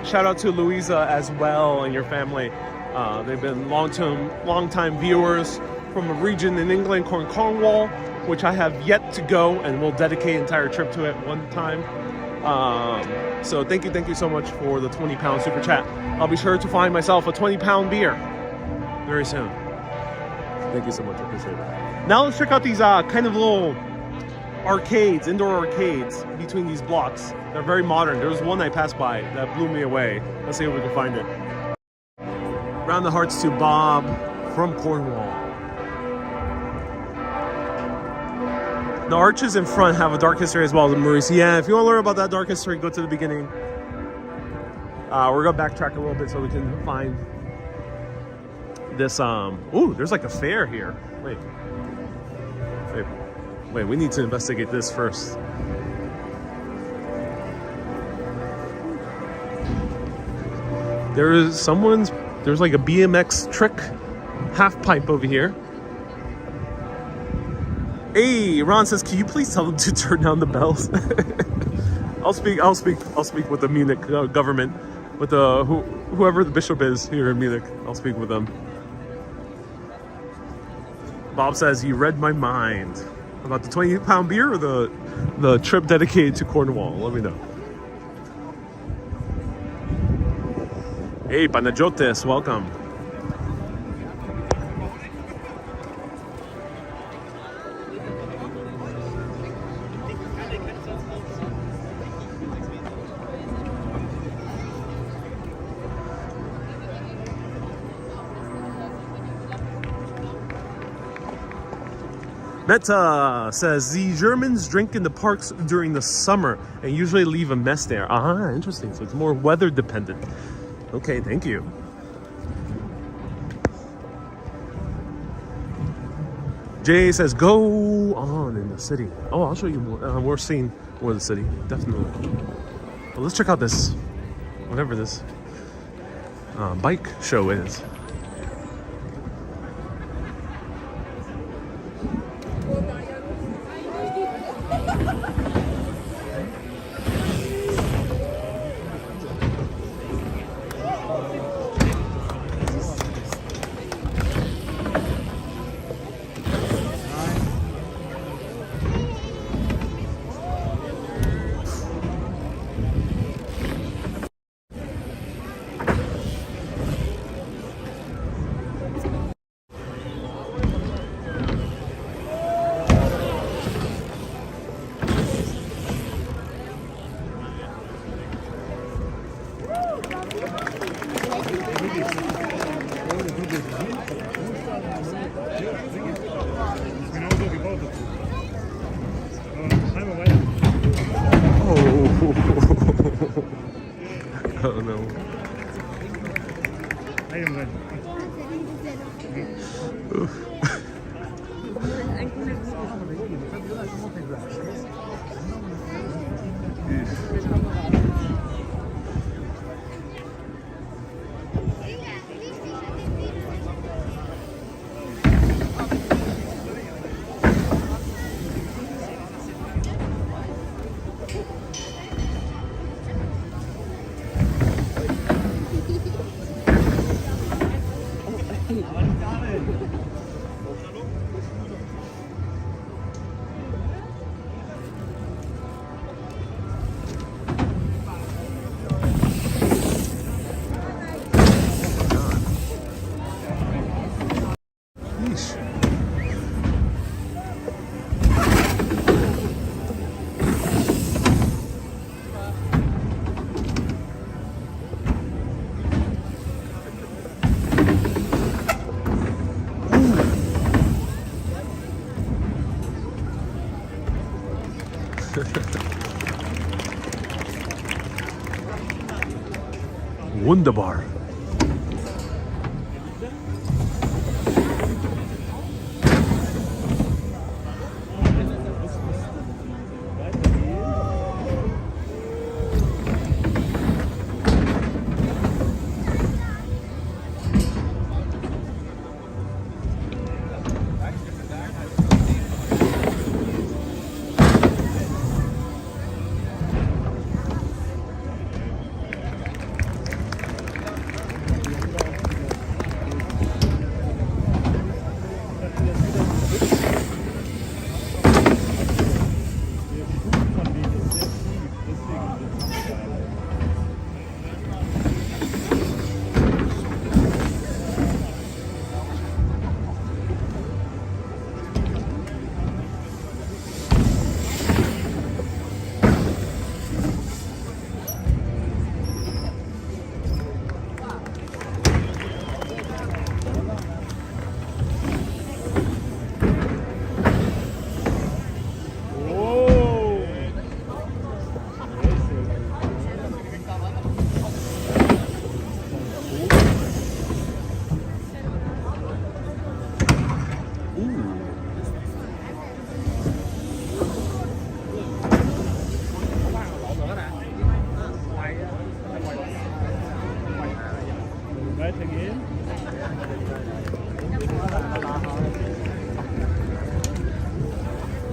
shout out to Louisa as well and your family. They've been long-time viewers from a region in England called Cornwall, which I have yet to go, and will dedicate an entire trip to it one time. So thank you so much for the £20 super chat. I'll be sure to find myself a £20 beer very soon. Thank you so much, I appreciate it. Now let's check out these kind of little arcades, indoor arcades between these blocks. They're very modern. There was one I passed by that blew me away. Let's see if we can find it. Round the hearts to Bob from Cornwall. The arches in front have a dark history as well as Maurice. Yeah, if you want to learn about that dark history, go to the beginning. We're gonna backtrack a little bit so we can find this. Ooh, there's like a fair here. Wait, we need to investigate this first. There's like a BMX trick half pipe over here. Hey, Ron says, can you please tell them to turn down the bells? I'll speak with the Munich government, with whoever the bishop is here in Munich. I'll speak with them. Bob says, you read my mind. About the £20 beer or the trip dedicated to Cornwall? Let me know. Hey, Panajotes, welcome. Meta says, the Germans drink in the parks during the summer and usually leave a mess there. Ah, interesting. So it's more weather dependent. Okay, thank you. Jay says, go on in the city. Oh, I'll show you more. We're seeing more of the city, definitely. But let's check out this, whatever this bike show is. Oh no. Wunderbar.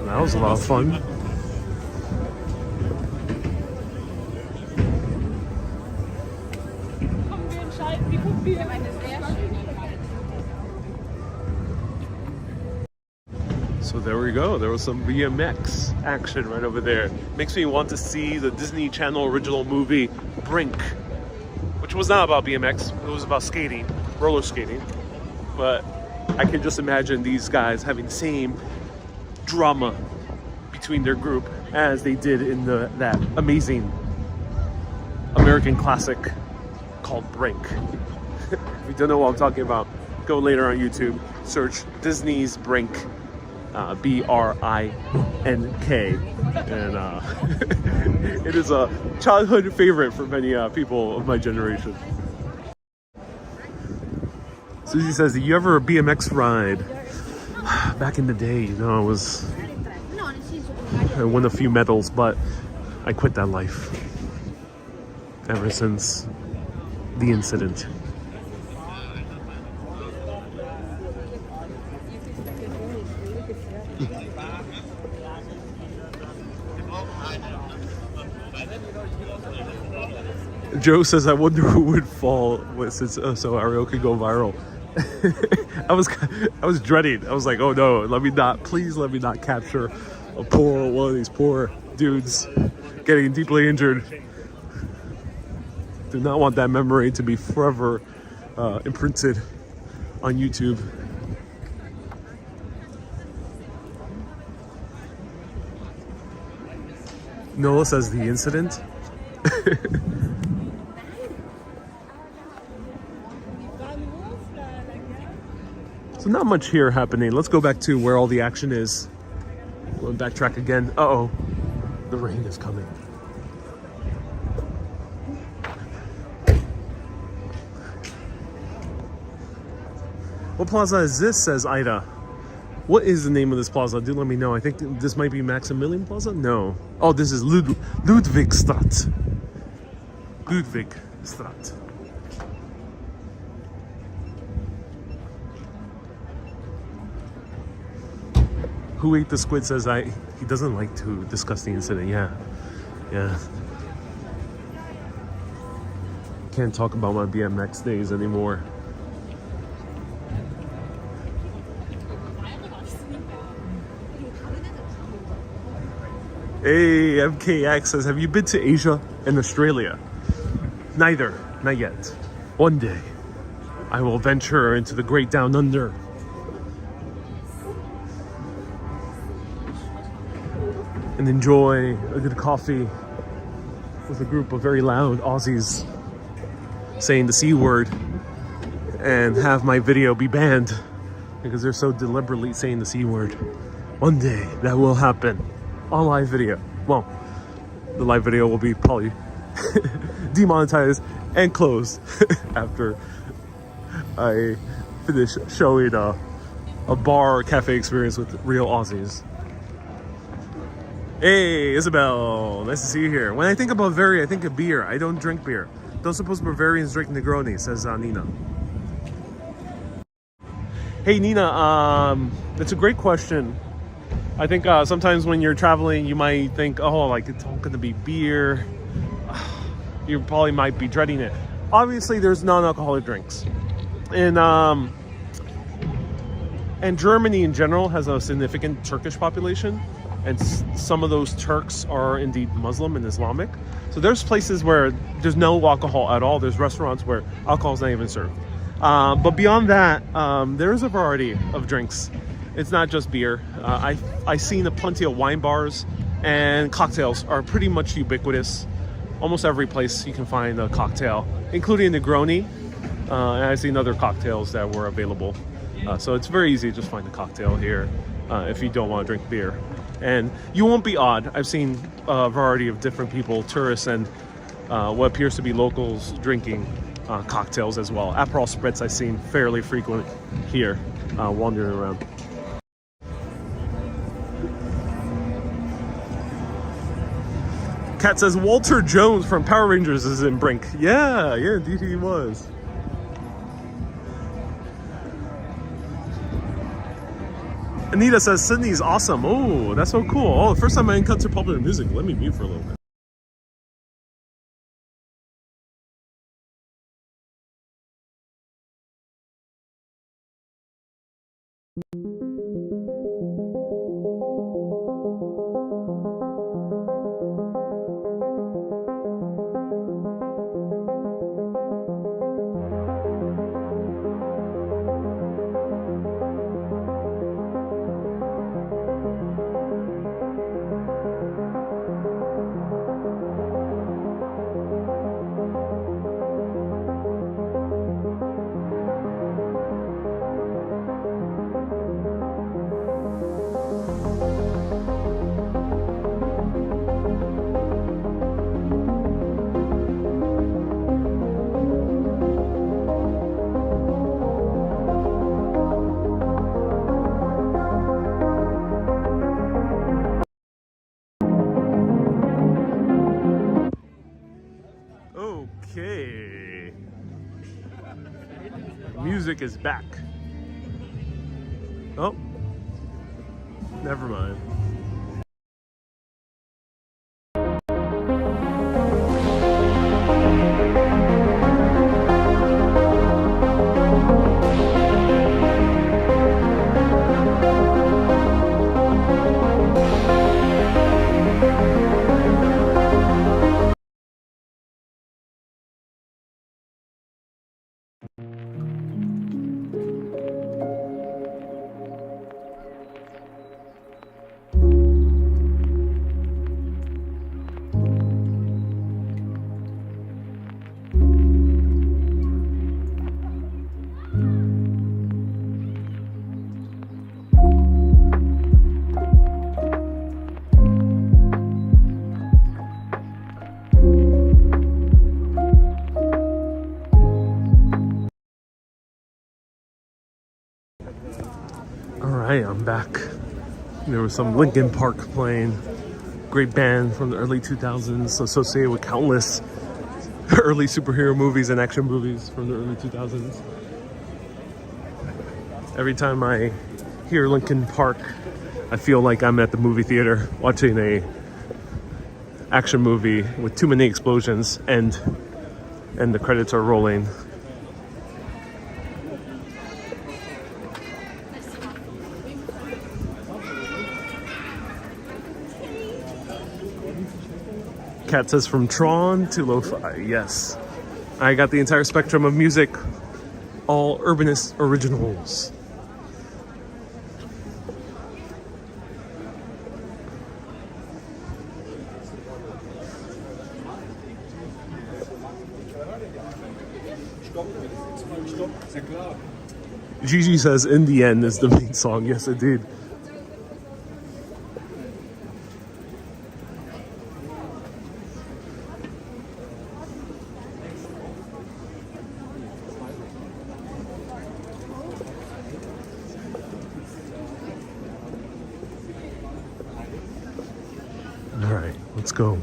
That was a lot of fun. So there we go. There was some BMX action right over there. Makes me want to see the Disney Channel original movie Brink, which was not about BMX. It was about skating, roller skating. But I can just imagine these guys having the same drama between their group as they did in that amazing American classic called Brink. If you don't know what I'm talking about, go later on YouTube, search Disney's Brink, B-R-I-N-K, and it is a childhood favorite for many people of my generation. Susie says, "Did you ever BMX ride?" Back in the day, I won a few medals, but I quit that life ever since the incident. Joe says, "I wonder who would fall so Ariel could go viral." I was dreading. I was like, "Oh no, please let me not capture one of these poor dudes getting deeply injured." Do not want that memory to be forever imprinted on YouTube. Noah says the incident. So not much here happening. Let's go back to where all the action is. We'll backtrack again. Uh-oh, the rain is coming. What plaza is this, says Ida. What is the name of this plaza? Do let me know. I think this might be Maximilian Plaza? No. Oh, this is Ludwigstraat. Ludwigstraat. Who ate the squid, says he doesn't like to discuss the incident. Yeah. Can't talk about my BMX days anymore. Hey, MKX says, have you been to Asia and Australia? Neither, not yet. One day, I will venture into the great down under. And enjoy a good coffee with a group of very loud Aussies saying the C word and have my video be banned because they're so deliberately saying the C word. One day that will happen on live video. Well, the live video will be probably demonetized and closed after I finish showing a bar or cafe experience with real Aussies. Hey, Isabel, nice to see you here. When I think of Bavaria, I think of beer. I don't drink beer. Don't suppose Bavarians drink Negroni, says Nina. Hey, Nina, that's a great question. I think sometimes when you're traveling, you might think, oh, like it's all gonna be beer. You probably might be dreading it. Obviously, there's non-alcoholic drinks. And Germany in general has a significant Turkish population. And some of those Turks are indeed Muslim and Islamic. So there's places where there's no alcohol at all. There's restaurants where alcohol is not even served. But beyond that, there's a variety of drinks. It's not just beer. I've seen plenty of wine bars, and cocktails are pretty much ubiquitous. Almost every place you can find a cocktail, including Negroni. And I've seen other cocktails that were available. So it's very easy to just find a cocktail here if you don't want to drink beer. And you won't be odd. I've seen a variety of different people, tourists and what appears to be locals drinking cocktails as well. Aperol Spritz I've seen fairly frequent here, wandering around. Kat says Walter Jones from Power Rangers is in Brink. Yeah, indeed he was. Anita says Sydney's awesome. Oh, that's so cool. Oh, the first time I encountered popular music. Let me mute for a little bit. Okay. Music is back. Oh. Never mind. I'm back. There was some Linkin Park playing. Great band from the early 2000s, associated with countless early superhero movies and action movies from the early 2000s. Every time I hear Linkin Park, I feel like I'm at the movie theater watching a action movie with too many explosions and the credits are rolling. Kat says from Tron to Lo-Fi. Yes. I got the entire spectrum of music. All Urbanist originals. Gigi says In the End is the main song. Yes, indeed. All right, let's go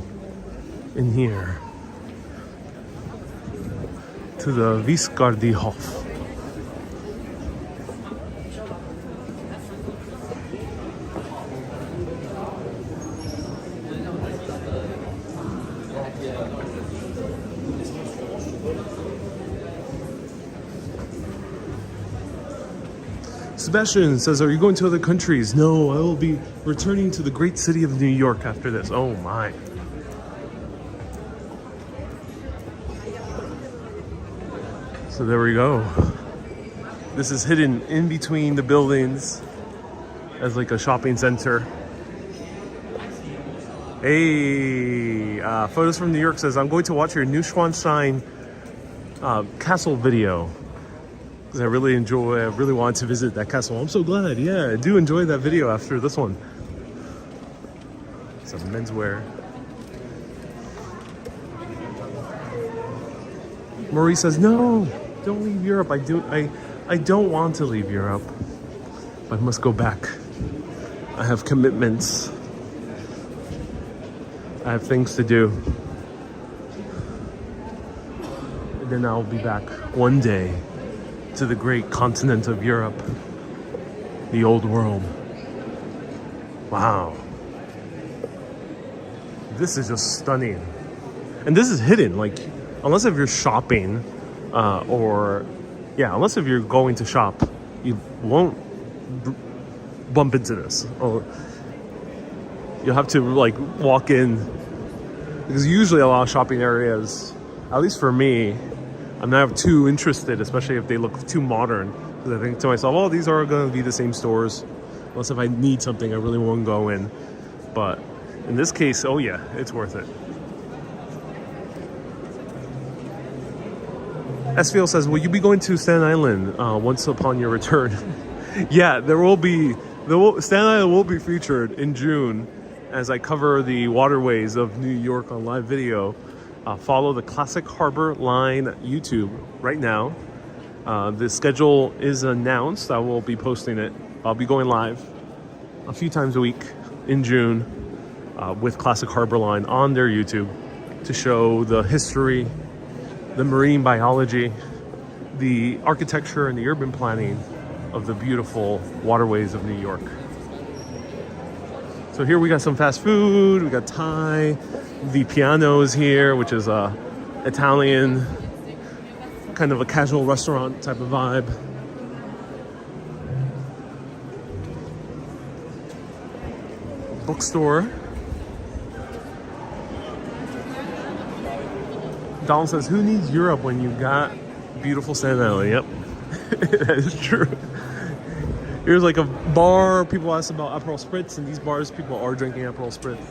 in here to the Viscardihof. Sebastian says, are you going to other countries? No, I will be returning to the great city of New York after this. Oh my. So there we go. This is hidden in between the buildings as like a shopping center. Hey, Photos from New York says, I'm going to watch your Neuschwanstein castle video. I really wanted to visit that castle. I'm so glad. Yeah, I do enjoy that video after this one. Some menswear. Maurice says, no, don't leave Europe. I don't want to leave Europe. I must go back. I have commitments. I have things to do. And then I'll be back one day to the great continent of Europe, the old world. Wow. This is just stunning. And this is hidden, like, unless if you're shopping, unless if you're going to shop, you won't bump into this. Or you'll have to, like, walk in. Because usually a lot of shopping areas, at least for me, I'm not too interested, especially if they look too modern. Because I think to myself, oh, these are going to be the same stores. Unless if I need something, I really won't go in. But in this case, oh yeah, it's worth it. SVL says, will you be going to Staten Island once upon your return? Yeah, Staten Island will be featured in June as I cover the waterways of New York on live video. Follow the Classic Harbor Line YouTube right now. The schedule is announced. I will be posting it. I'll be going live a few times a week in June with Classic Harbor Line on their YouTube to show the history, the marine biology, the architecture, and the urban planning of the beautiful waterways of New York. So here we got some fast food, we got Thai, the piano is here, which is Italian, kind of a casual restaurant type of vibe. Bookstore. Donald says, who needs Europe when you got beautiful Staten Island? Yep, that is true. Here's like a bar, people ask about Aperol Spritz, and these bars, people are drinking Aperol Spritz.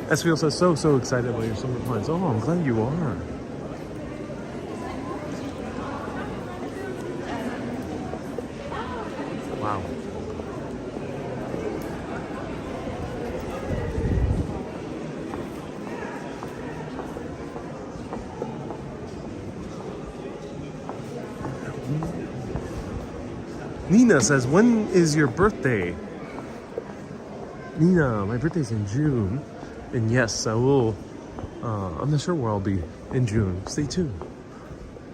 SVL says, so excited about your summer plans. Oh, I'm glad you are. Wow. Nina says, when is your birthday? Nina, my birthday's in June. And yes, I will. I'm not sure where I'll be in June. Stay tuned.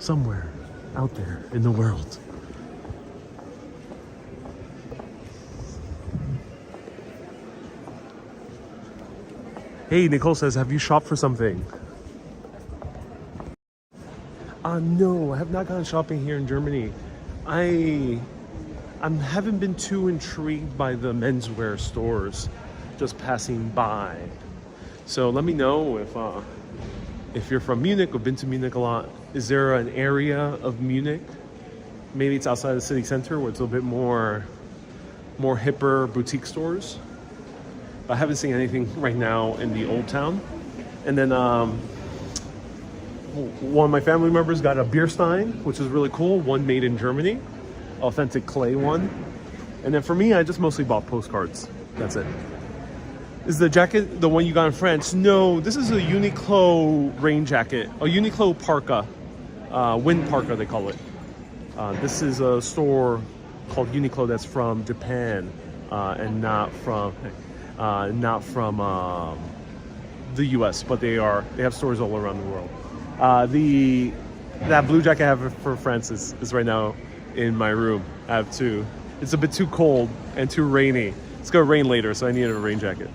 Somewhere out there in the world. Hey, Nicole says, have you shopped for something? No, I have not gone shopping here in Germany. I haven't been too intrigued by the menswear stores just passing by. So let me know if you're from Munich or been to Munich a lot. Is there an area of Munich? Maybe it's outside the city center where it's a little bit more hipper boutique stores. I haven't seen anything right now in the old town. And then one of my family members got a beer stein, which is really cool. One made in Germany, authentic clay one. And then for me, I just mostly bought postcards. That's it. Is the jacket the one you got in France? No, this is a Uniqlo rain jacket, a Uniqlo parka, wind parka they call it. This is a store called Uniqlo that's from Japan and not from the U.S., but they have stores all around the world. That blue jacket I have for France is right now in my room. I have two. It's a bit too cold and too rainy. It's gonna rain later, so I needed a rain jacket.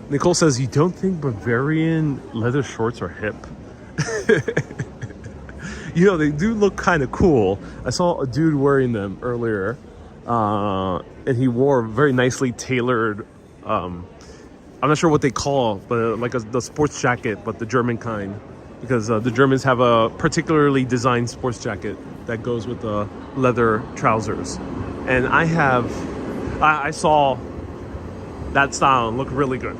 Nicole says, you don't think Bavarian leather shorts are hip? You know, they do look kind of cool. I saw a dude wearing them earlier, and he wore a very nicely tailored, I'm not sure what they call, but like the sports jacket, but the German kind, because the Germans have a particularly designed sports jacket that goes with the leather trousers. And I saw that style and look really good.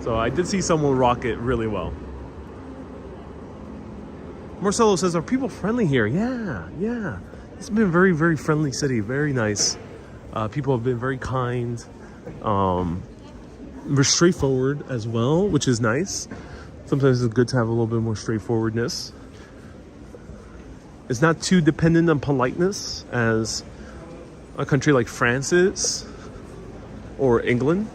So I did see someone rock it really well. Marcelo says, are people friendly here? Yeah. It's been a very, very friendly city. Very nice. People have been very kind. Very straightforward as well, which is nice. Sometimes it's good to have a little bit more straightforwardness. It's not too dependent on politeness as a country like France is, or England.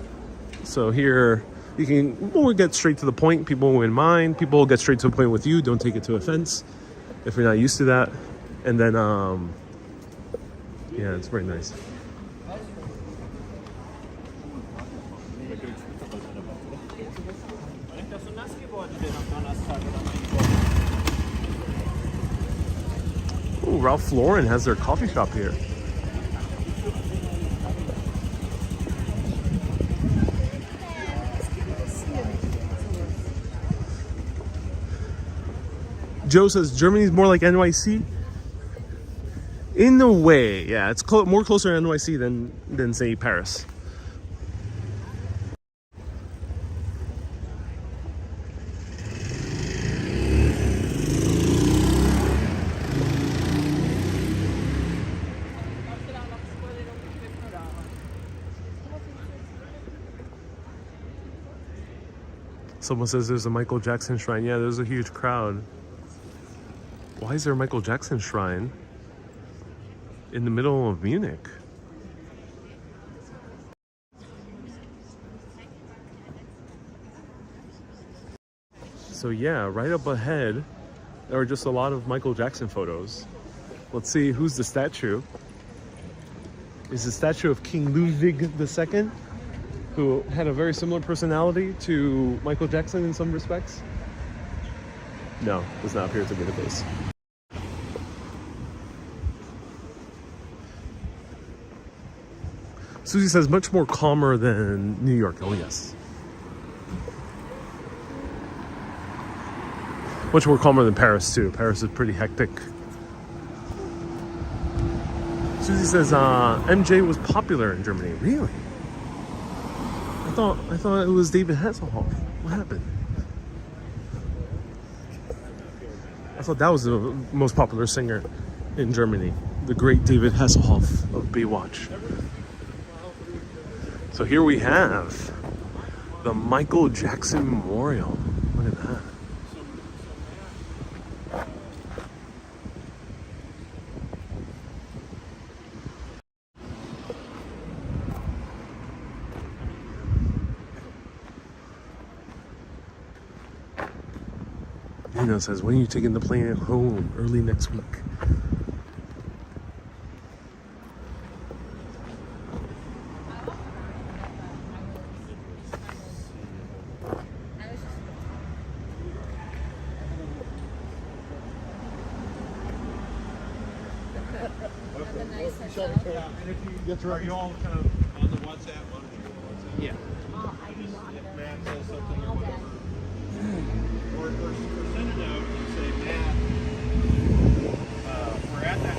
So here you can more get straight to the point. People won't mind. People will get straight to the point with you. Don't take it to offense if you're not used to that. And then, yeah, it's very nice. Ooh, Ralph Lauren has their coffee shop here. Joe says Germany's more like NYC. In a way, yeah, it's more closer to NYC than say Paris. Someone says there's a Michael Jackson shrine. Yeah, there's a huge crowd. Why is there a Michael Jackson shrine in the middle of Munich? So yeah, right up ahead, there are just a lot of Michael Jackson photos. Let's see who's the statue. Is the statue of King Ludwig II, who had a very similar personality to Michael Jackson in some respects? No, does not appear to be the case. Susie says much more calmer than New York. Oh yes. Much more calmer than Paris too. Paris is pretty hectic. Susie says MJ was popular in Germany. Really? I thought it was David Hasselhoff. What happened? I thought that was the most popular singer in Germany, the great David Hasselhoff of Baywatch. So here we have the Michael Jackson Memorial. Look at that. Nina says, when are you taking the plane home? Early next week. Are you all kind of on the WhatsApp? Yeah. Matt says something or whatever. Or send a note and say, Matt, we're at that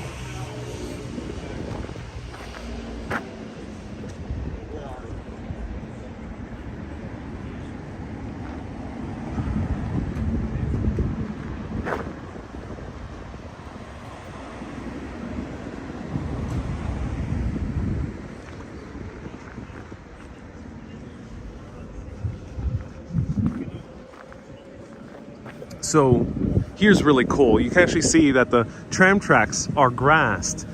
So here's really cool. You can actually see that the tram tracks are grassed.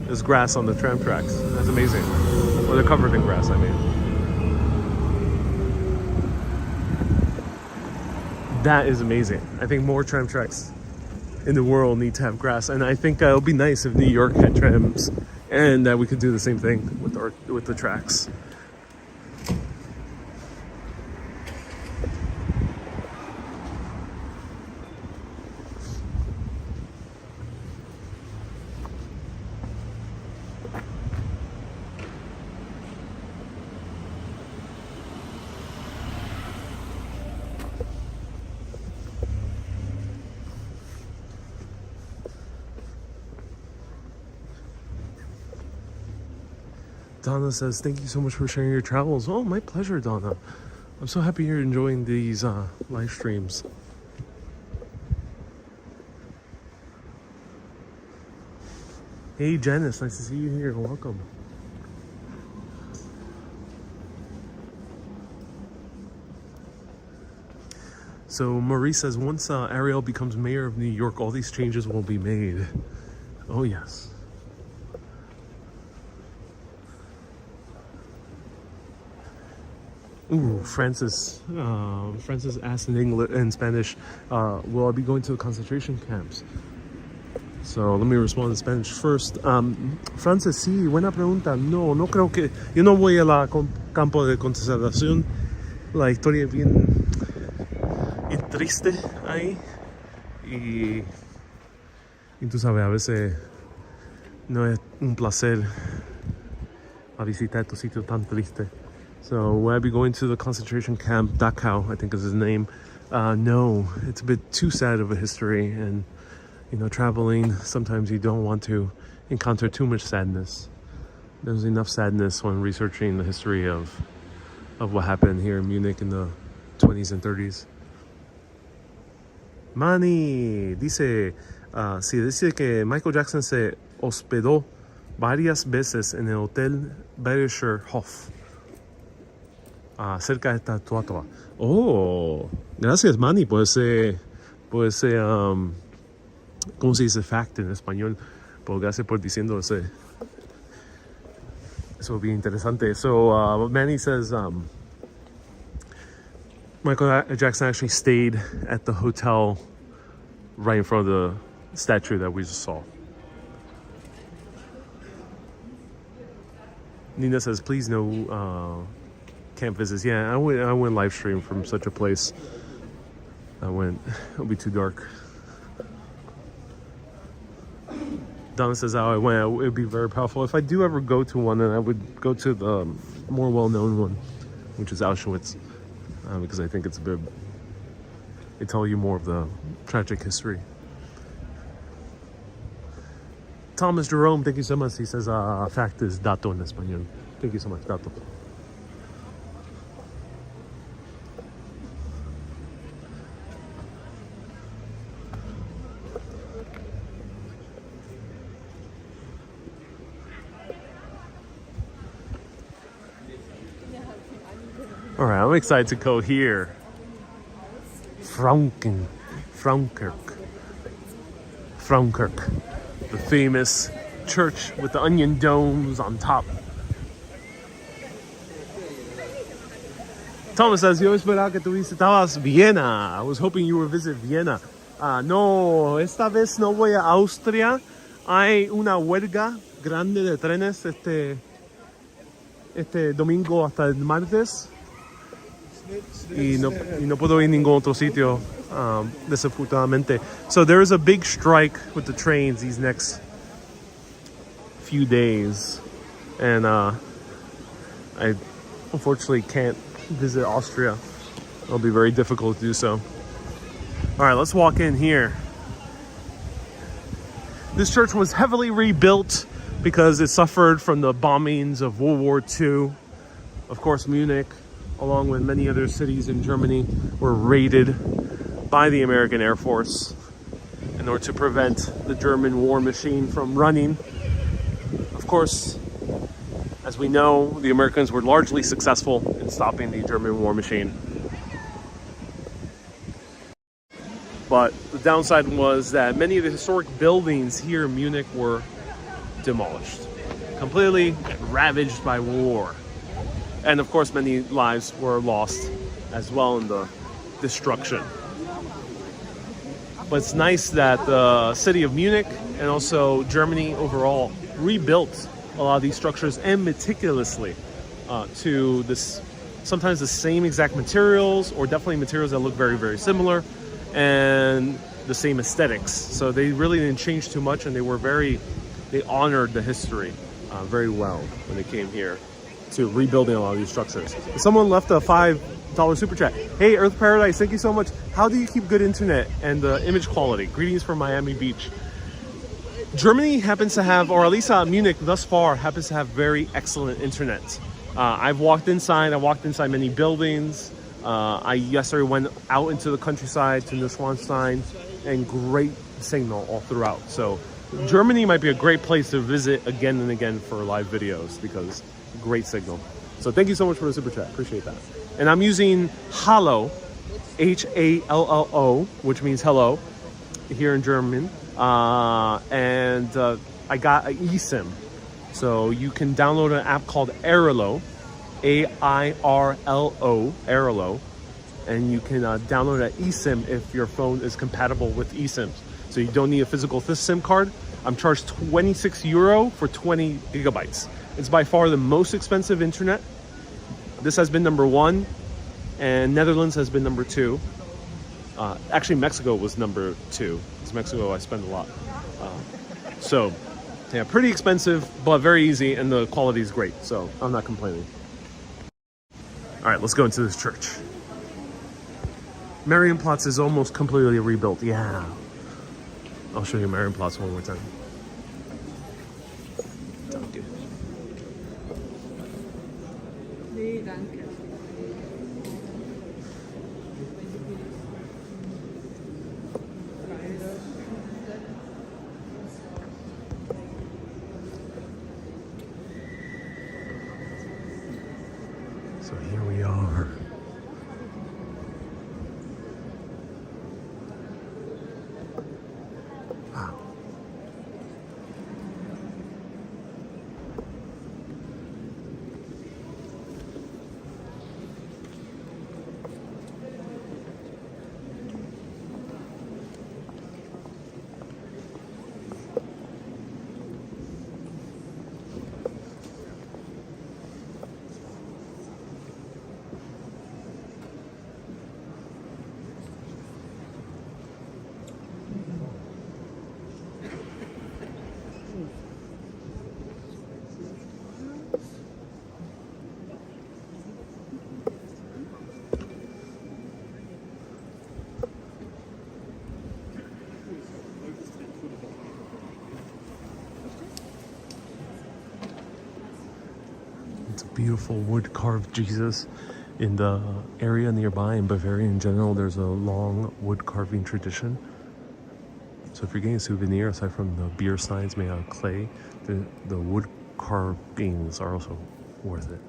There's grass on the tram tracks. That's amazing. Well, they're covered in grass, I mean. That is amazing. I think more tram tracks in the world need to have grass. And I think it would be nice if New York had trams and that we could do the same thing with the tracks. Donna says, thank you so much for sharing your travels. Oh, my pleasure, Donna. I'm so happy you're enjoying these live streams. Hey, Janice, nice to see you here. Welcome. So Marie says, once Ariel becomes mayor of New York, all these changes will be made. Oh, yes. Ooh, Francis asked in Spanish, will I be going to the concentration camps? So let me respond in Spanish first. Francis, sí, buena pregunta. No creo que... Yo no voy a la campo de concentración. La historia es bien triste ahí. Y tú sabes, a veces no es un placer a visitar tu sitio tan triste. So will I be going to the concentration camp Dachau, I think is his name? No, it's a bit too sad of a history, and you know, traveling, sometimes you don't want to encounter too much sadness. There's enough sadness when researching the history of what happened here in Munich in the 20s and 30s. Manny dice, si dice que Michael Jackson se hospedó varias veces en el Hotel Bayerischer Hof. Cerca de esta estatua. Oh, gracias, Manny, por ese ¿cómo se dice fact en español? Pues gracias por diciendo eso bien interesante. So Manny says Michael Jackson actually stayed at the hotel right in front of the statue that we just saw. Nina says, please no camp visits. Yeah, I went live stream from such a place. It'll be too dark. Donna says, how I went, it would be very powerful. If I do ever go to one, then I would go to the more well-known one, which is Auschwitz, because I think they tell you more of the tragic history. Thomas Jerome, thank you so much. He says, fact is dato en español. Thank you so much, dato. All right, I'm excited to go here. Frauenkirche, the famous church with the onion domes on top. Thomas says, yo esperaba que tú visitabas Viena. I was hoping you would visit Vienna. No, esta vez no voy a Austria. Hay una huelga grande de trenes este domingo hasta el martes. Y no puedo ir a ningún otro sitio, desafortunadamente. So there is a big strike with the trains these next few days. And I unfortunately can't visit Austria. It'll be very difficult to do so. All right, let's walk in here. This church was heavily rebuilt because it suffered from the bombings of World War II. Of course, Munich, along with many other cities in Germany, were raided by the American Air Force in order to prevent the German war machine from running. Of course, as we know, the Americans were largely successful in stopping the German war machine. But the downside was that many of the historic buildings here in Munich were demolished, completely ravaged by war. And of course, many lives were lost as well in the destruction. But it's nice that the city of Munich and also Germany overall rebuilt a lot of these structures, and meticulously to this, sometimes the same exact materials, or definitely materials that look very, very similar, and the same aesthetics. So they really didn't change too much, and they honored the history very well when they came here to rebuilding a lot of these structures. Someone left a $5 super chat. Hey, Earth Paradise, thank you so much. How do you keep good internet and the image quality? Greetings from Miami Beach. Germany happens to have, or at least Munich thus far, happens to have very excellent internet. I walked inside many buildings. I yesterday went out into the countryside to Neuschwanstein, and great signal all throughout. So Germany might be a great place to visit again and again for live videos because great signal. So thank you so much for the super chat. Appreciate that. And I'm using Hallo, Hallo, which means hello here in German. And I got an eSIM. So you can download an app called Airlo, A-I-R-L-O, Airlo, and you can download an eSIM if your phone is compatible with eSIMs. So you don't need a physical SIM card. I'm charged €26 for 20 gigabytes. It's by far the most expensive internet. This has been number 1, and Netherlands has been number 2. Actually, Mexico was number 2. Because Mexico, I spend a lot. So, yeah, pretty expensive, but very easy, and the quality is great. So, I'm not complaining. All right, let's go into this church. Marienplatz is almost completely rebuilt. Yeah. I'll show you Marienplatz one more time. Danke. Nee, danke. So here we are. Wow. It's a beautiful wood carved Jesus. In the area nearby, in Bavaria in general, there's a long wood carving tradition. So if you're getting a souvenir, aside from the beer signs made out of clay, the wood carvings are also worth it.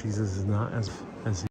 Jesus is not as he.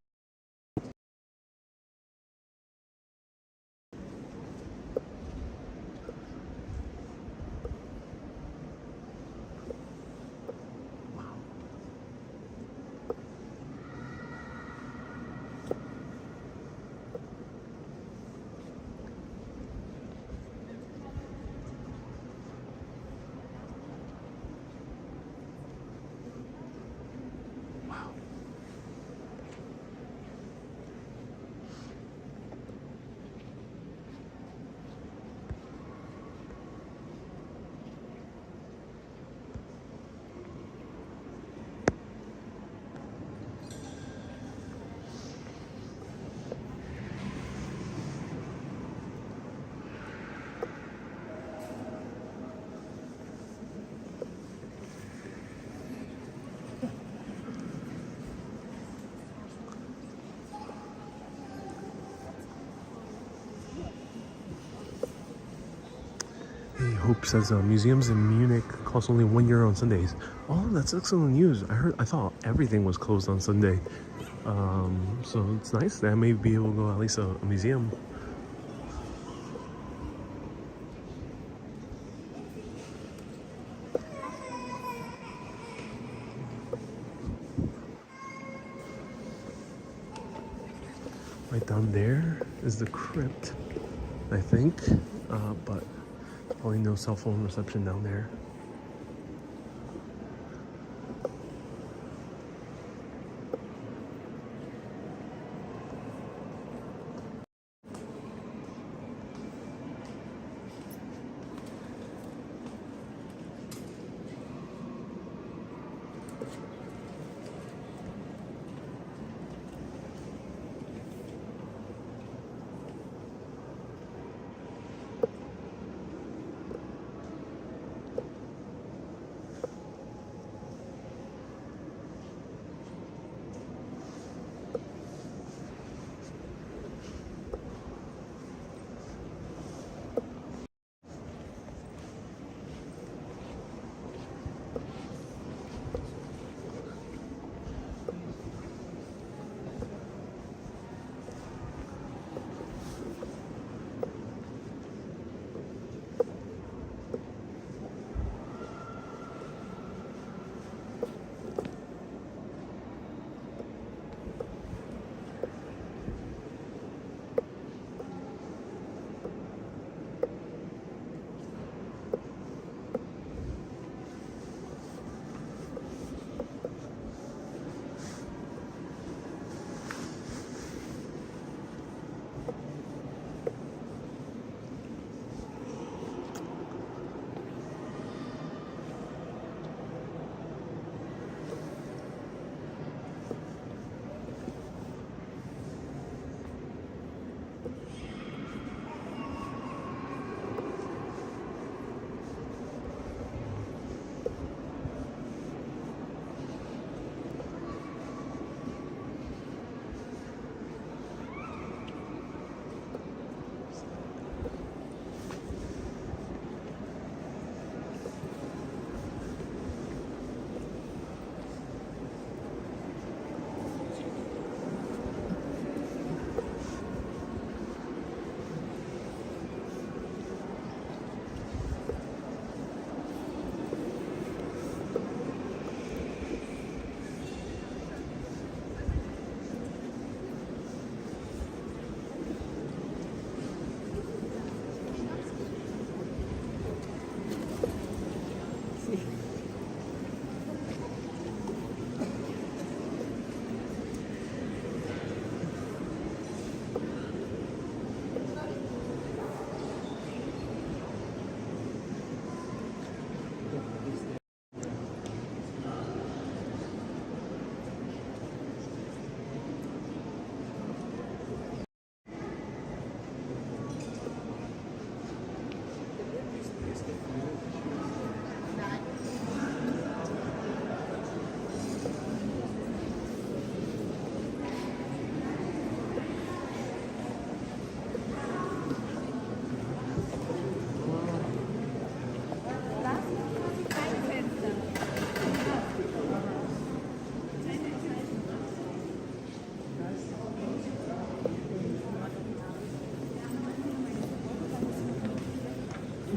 Hope says museums in Munich cost only €1 on Sundays. Oh, that's excellent news. I thought everything was closed on Sunday. So it's nice that I may be able to go at least a museum. Right down there is the crypt, I think, but probably no cell phone reception down there.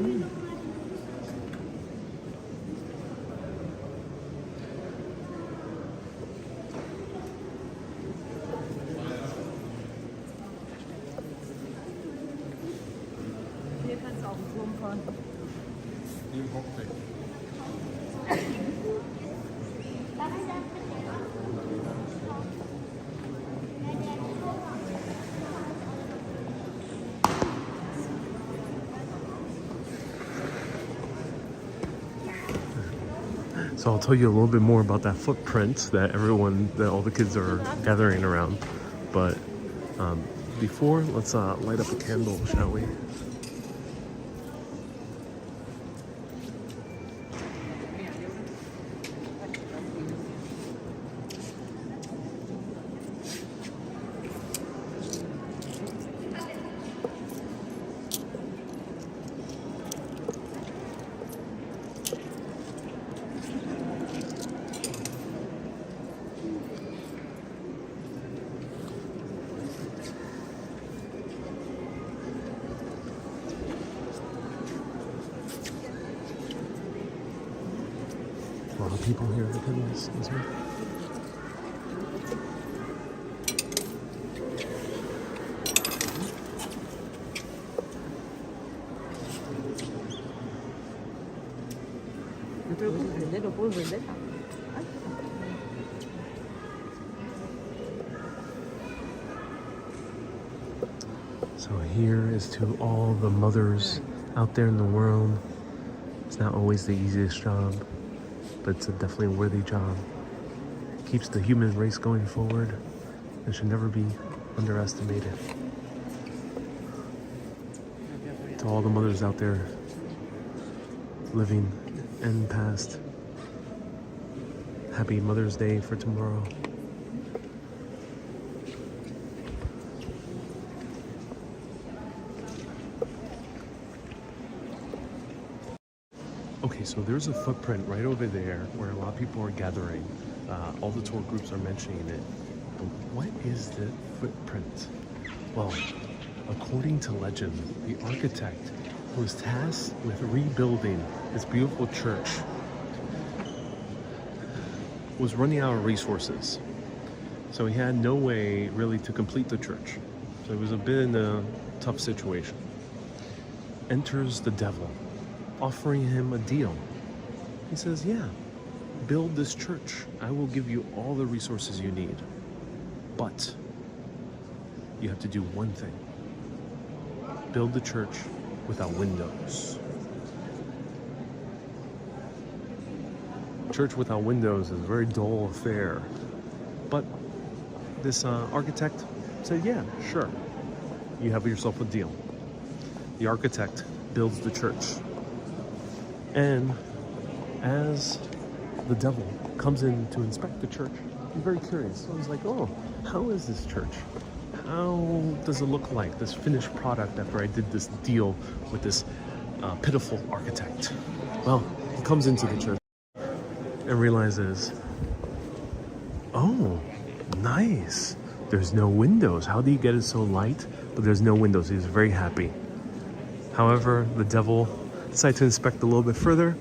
Hier kannst du auf den Turm fahren. So I'll tell you a little bit more about that footprint that all the kids are gathering around. But before, let's light up a candle, shall we? A lot of people here attending this as well. So here is to all the mothers out there in the world. It's not always the easiest job, but it's definitely a worthy job. Keeps the human race going forward and should never be underestimated. To all the mothers out there, living and past, happy Mother's Day for tomorrow. Okay, so there's a footprint right over there where a lot of people are gathering. All the tour groups are mentioning it. But what is the footprint? Well, according to legend, the architect who was tasked with rebuilding this beautiful church was running out of resources. So he had no way really to complete the church. So it was a bit in a tough situation. Enters the devil, offering him a deal. He says, yeah, build this church. I will give you all the resources you need. But you have to do one thing. Build the church without windows. Church without windows is a very dull affair. But this architect said, yeah, sure. You have yourself a deal. The architect builds the church. And as the devil comes in to inspect the church, he's very curious. So he's like, oh, how is this church? How does it look like, this finished product, after I did this deal with this pitiful architect? Well, he comes into the church and realizes, oh, nice. There's no windows. How do you get it so light? But there's no windows. He's very happy. However, the devil decides to inspect a little bit further,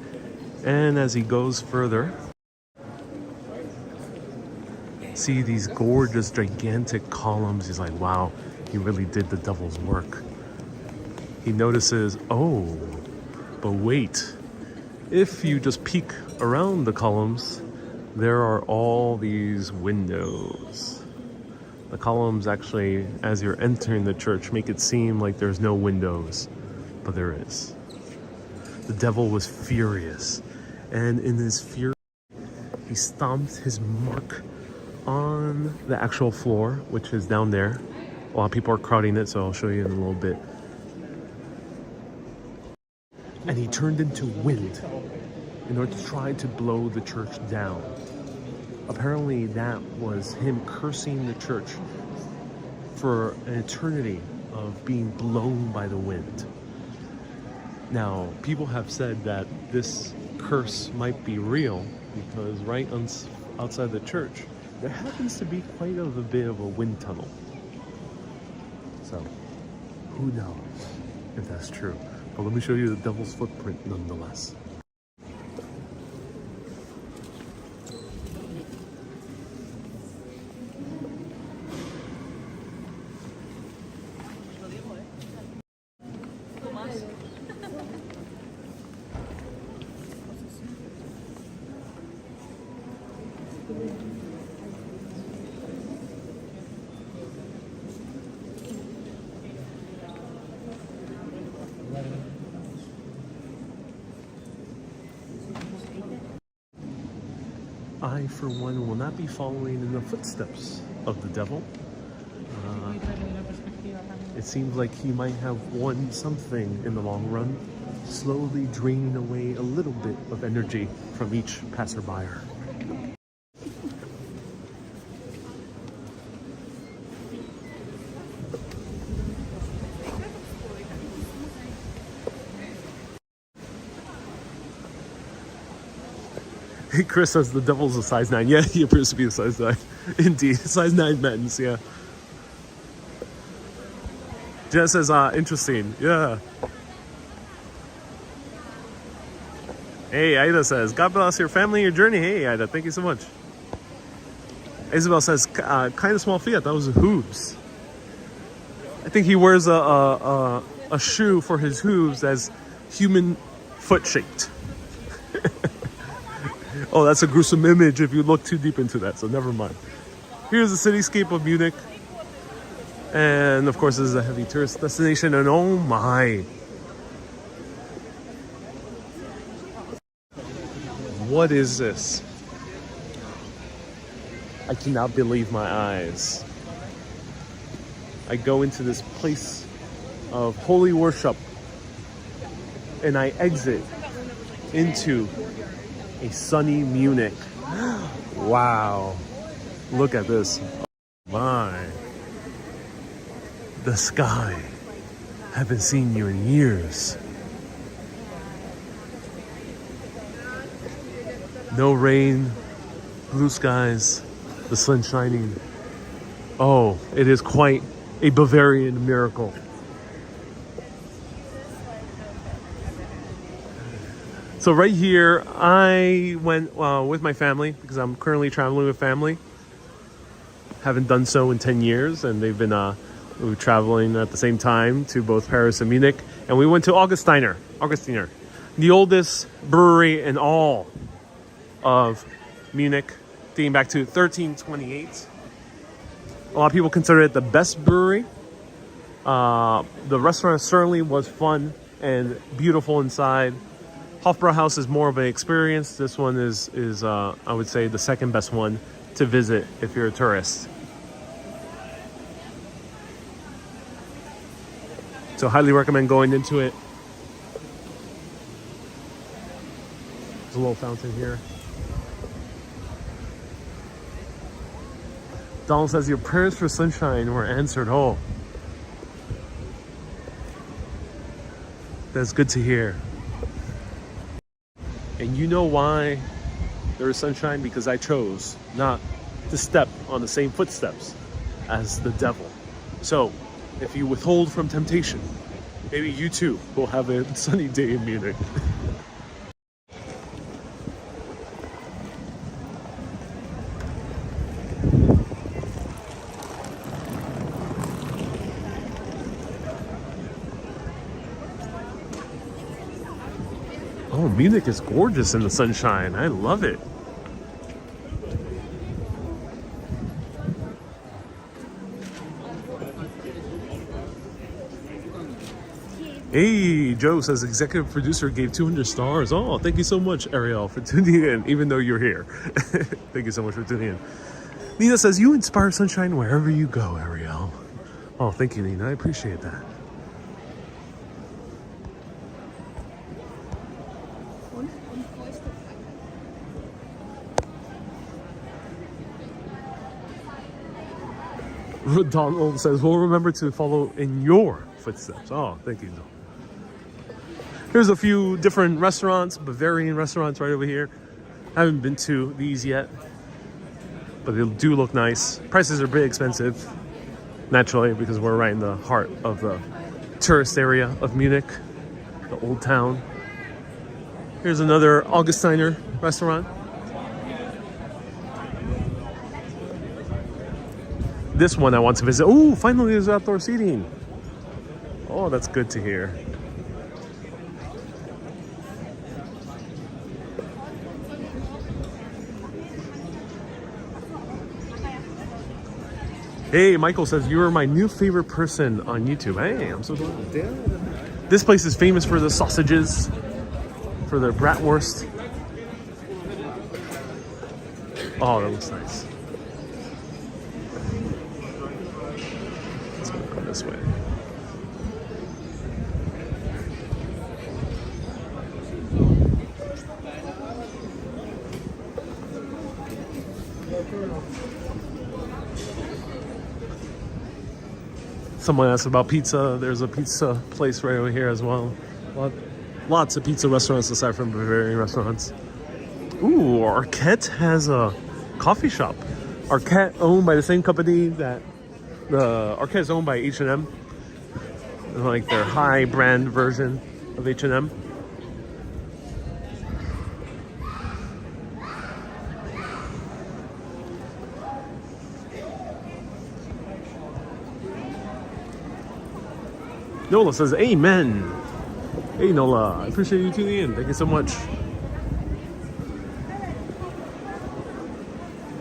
and as he goes further, see these gorgeous, gigantic columns. He's like, wow, he really did the devil's work. He notices, oh, but wait, if you just peek around the columns, there are all these windows. The columns actually, as you're entering the church, make it seem like there's no windows, but there is. The devil was furious, and in his fury, he stomped his mark on the actual floor, which is down there. A lot of people are crowding it, so I'll show you in a little bit. And he turned into wind in order to try to blow the church down. Apparently that was him cursing the church for an eternity of being blown by the wind. Now, people have said that this curse might be real because right outside the church, there happens to be quite a bit of a wind tunnel. So, who knows if that's true. But let me show you the devil's footprint nonetheless. I, for one, will not be following in the footsteps of the devil. It seems like he might have won something in the long run, slowly draining away a little bit of energy from each passerby. Chris says the devil's a size 9. Yeah, he appears to be a size 9. Indeed, size 9 men's, yeah. Jen says, interesting, yeah. Hey, Ida says, God bless your family, your journey. Hey, Ida, thank you so much. Isabel says, kind of small feet. That was hooves. I think he wears a shoe for his hooves as human foot shaped. Oh, that's a gruesome image if you look too deep into that, so never mind. Here's the cityscape of Munich. And of course, this is a heavy tourist destination, and oh my. What is this? I cannot believe my eyes. I go into this place of holy worship, and I exit into a sunny Munich. Wow. Look at this. Oh my. The sky. Haven't seen you in years. No rain, blue skies, the sun shining. Oh, it is quite a Bavarian miracle. So right here, I went with my family because I'm currently traveling with family. Haven't done so in 10 years, and they've been we were traveling at the same time to both Paris and Munich. And we went to Augustiner, the oldest brewery in all of Munich, dating back to 1328. A lot of people consider it the best brewery. The restaurant certainly was fun and beautiful inside. Hofbrauhaus is more of an experience. This one is I would say the second best one to visit if you're a tourist. So highly recommend going into it. There's a little fountain here. Donald says your prayers for sunshine were answered. Oh, that's good to hear. And you know why there is sunshine? Because I chose not to step on the same footsteps as the devil. So, if you withhold from temptation, maybe you too will have a sunny day in Munich. Oh, Munich is gorgeous in the sunshine. I love it. Hey, Joe says executive producer gave 200 stars. Oh, thank you so much, Ariel, for tuning in, even though you're here. Thank you so much for tuning in. Nina says, you inspire sunshine wherever you go, Ariel. Oh, thank you, Nina. I appreciate that. Donald says, we'll remember to follow in your footsteps. Oh, thank you. Here's a few different restaurants, Bavarian restaurants right over here. I haven't been to these yet, but they do look nice. Prices are pretty expensive, naturally, because we're right in the heart of the tourist area of Munich. the old town. Here's another Augustiner restaurant. This one I want to visit. Oh, finally there's outdoor seating. Oh, that's good to hear. Hey, Michael says you are my new favorite person on YouTube. Hey, I'm so glad. This place is famous for the sausages, for their bratwurst. Oh, that looks nice. Let's go this way. Someone asked about pizza. There's a pizza place right over here as well. Lots of pizza restaurants aside from Bavarian restaurants. Ooh, Arquette has a coffee shop. Arquette owned by the same company that Arquette is owned by H&M. Like their high brand version of H&M. Nola says, amen. Hey, Nola. I appreciate you tuning in. Thank you so much.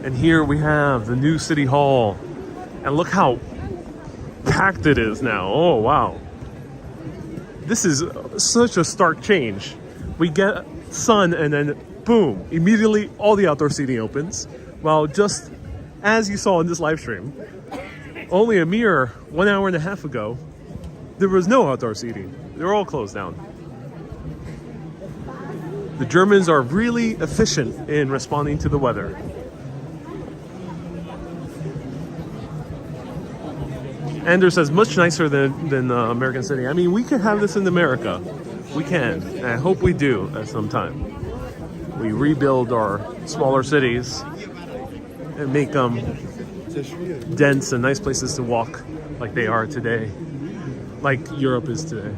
And here we have the new City Hall. And look how packed it is now. Oh, wow. This is such a stark change. We get sun and then boom, immediately all the outdoor seating opens. Well, just as you saw in this live stream, only a mere 1 hour and a half ago, there was no outdoor seating. They were all closed down. The Germans are really efficient in responding to the weather. Anders says, much nicer than American City. I mean, we can have this in America. We can. And I hope we do at some time. We rebuild our smaller cities and make them dense and nice places to walk like they are today. Like Europe is today.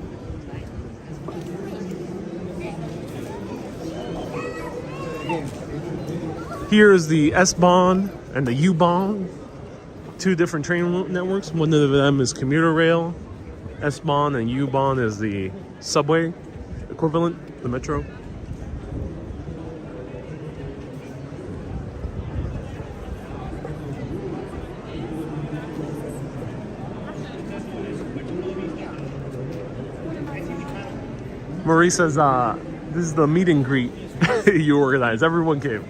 Here is the S-Bahn and the U-Bahn. Two different train networks. One of them is commuter rail, S-Bahn, and U-Bahn is the subway equivalent, the metro. Marie says, this is the meet and greet you organized. Everyone came.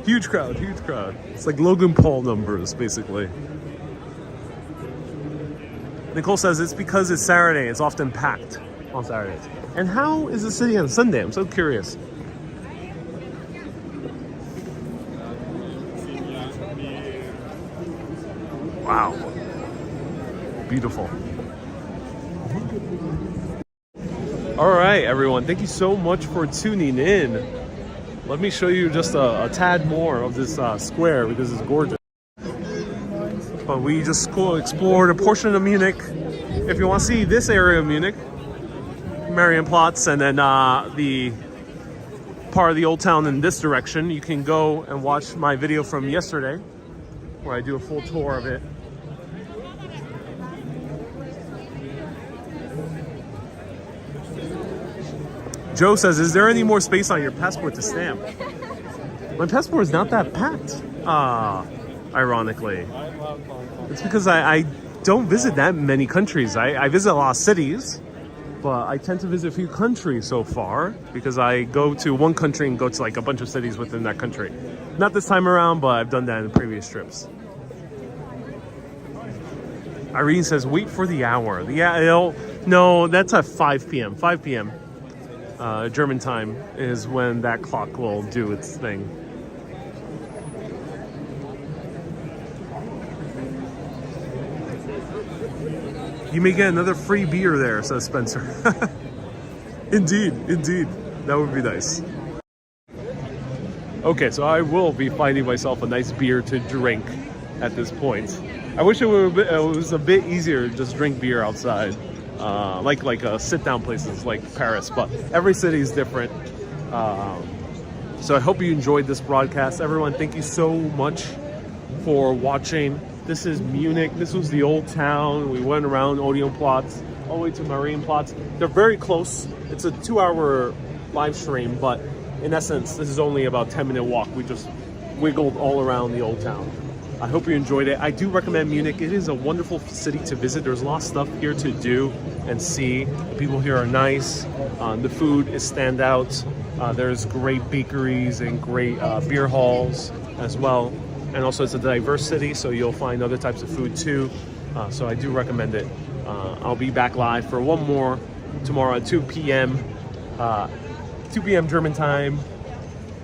Huge crowd, huge crowd. It's like Logan Paul numbers, basically. Nicole says it's because it's Saturday. It's often packed on Saturdays. And how is the city on Sunday? I'm so curious. Wow. Beautiful. All right, everyone. Thank you so much for tuning in. Let me show you just a tad more of this square because it's gorgeous. But we just explored a portion of Munich. If you want to see this area of Munich, Marienplatz, and then the part of the old town in this direction, you can go and watch my video from yesterday where I do a full tour of it. Joe says, is there any more space on your passport to stamp? My passport is not that packed, ironically. It's because I don't visit that many countries. I visit a lot of cities, but I tend to visit a few countries so far because I go to one country and go to like a bunch of cities within that country. Not this time around, but I've done that in previous trips. Irene says, wait for the hour. No, that's at 5 p.m. 5 p.m. German time is when that clock will do its thing. You may get another free beer there, says Spencer. Indeed, indeed. That would be nice. Okay, so I will be finding myself a nice beer to drink at this point. I wish it was a bit easier to just drink beer outside. like sit-down places like Paris. But every city is different. So I hope you enjoyed this broadcast. Everyone, thank you so much for watching. This is Munich. This was the old town. We went around Odeonsplatz all the way to Marienplatz. They're very close. It's a 2-hour live stream, but in essence, this is only about 10-minute walk. We just wiggled all around the old town. I hope you enjoyed it. I do recommend Munich. It is a wonderful city to visit. There's a lot of stuff here to do and see. The people here are nice. The food is standout. There's great bakeries and great beer halls as well. And also it's a diverse city, so you'll find other types of food too. So I do recommend it. I'll be back live for one more tomorrow at 2 p.m. 2 p.m. German time,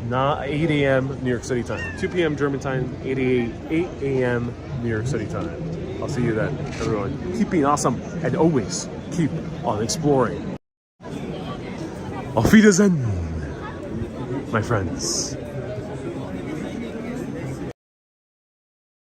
not 8 a.m. New York City time. 2 p.m. German time, 8 a.m. New York City time. I'll see you then, everyone. Keep being awesome and always keep on exploring. Auf Wiedersehen, my friends.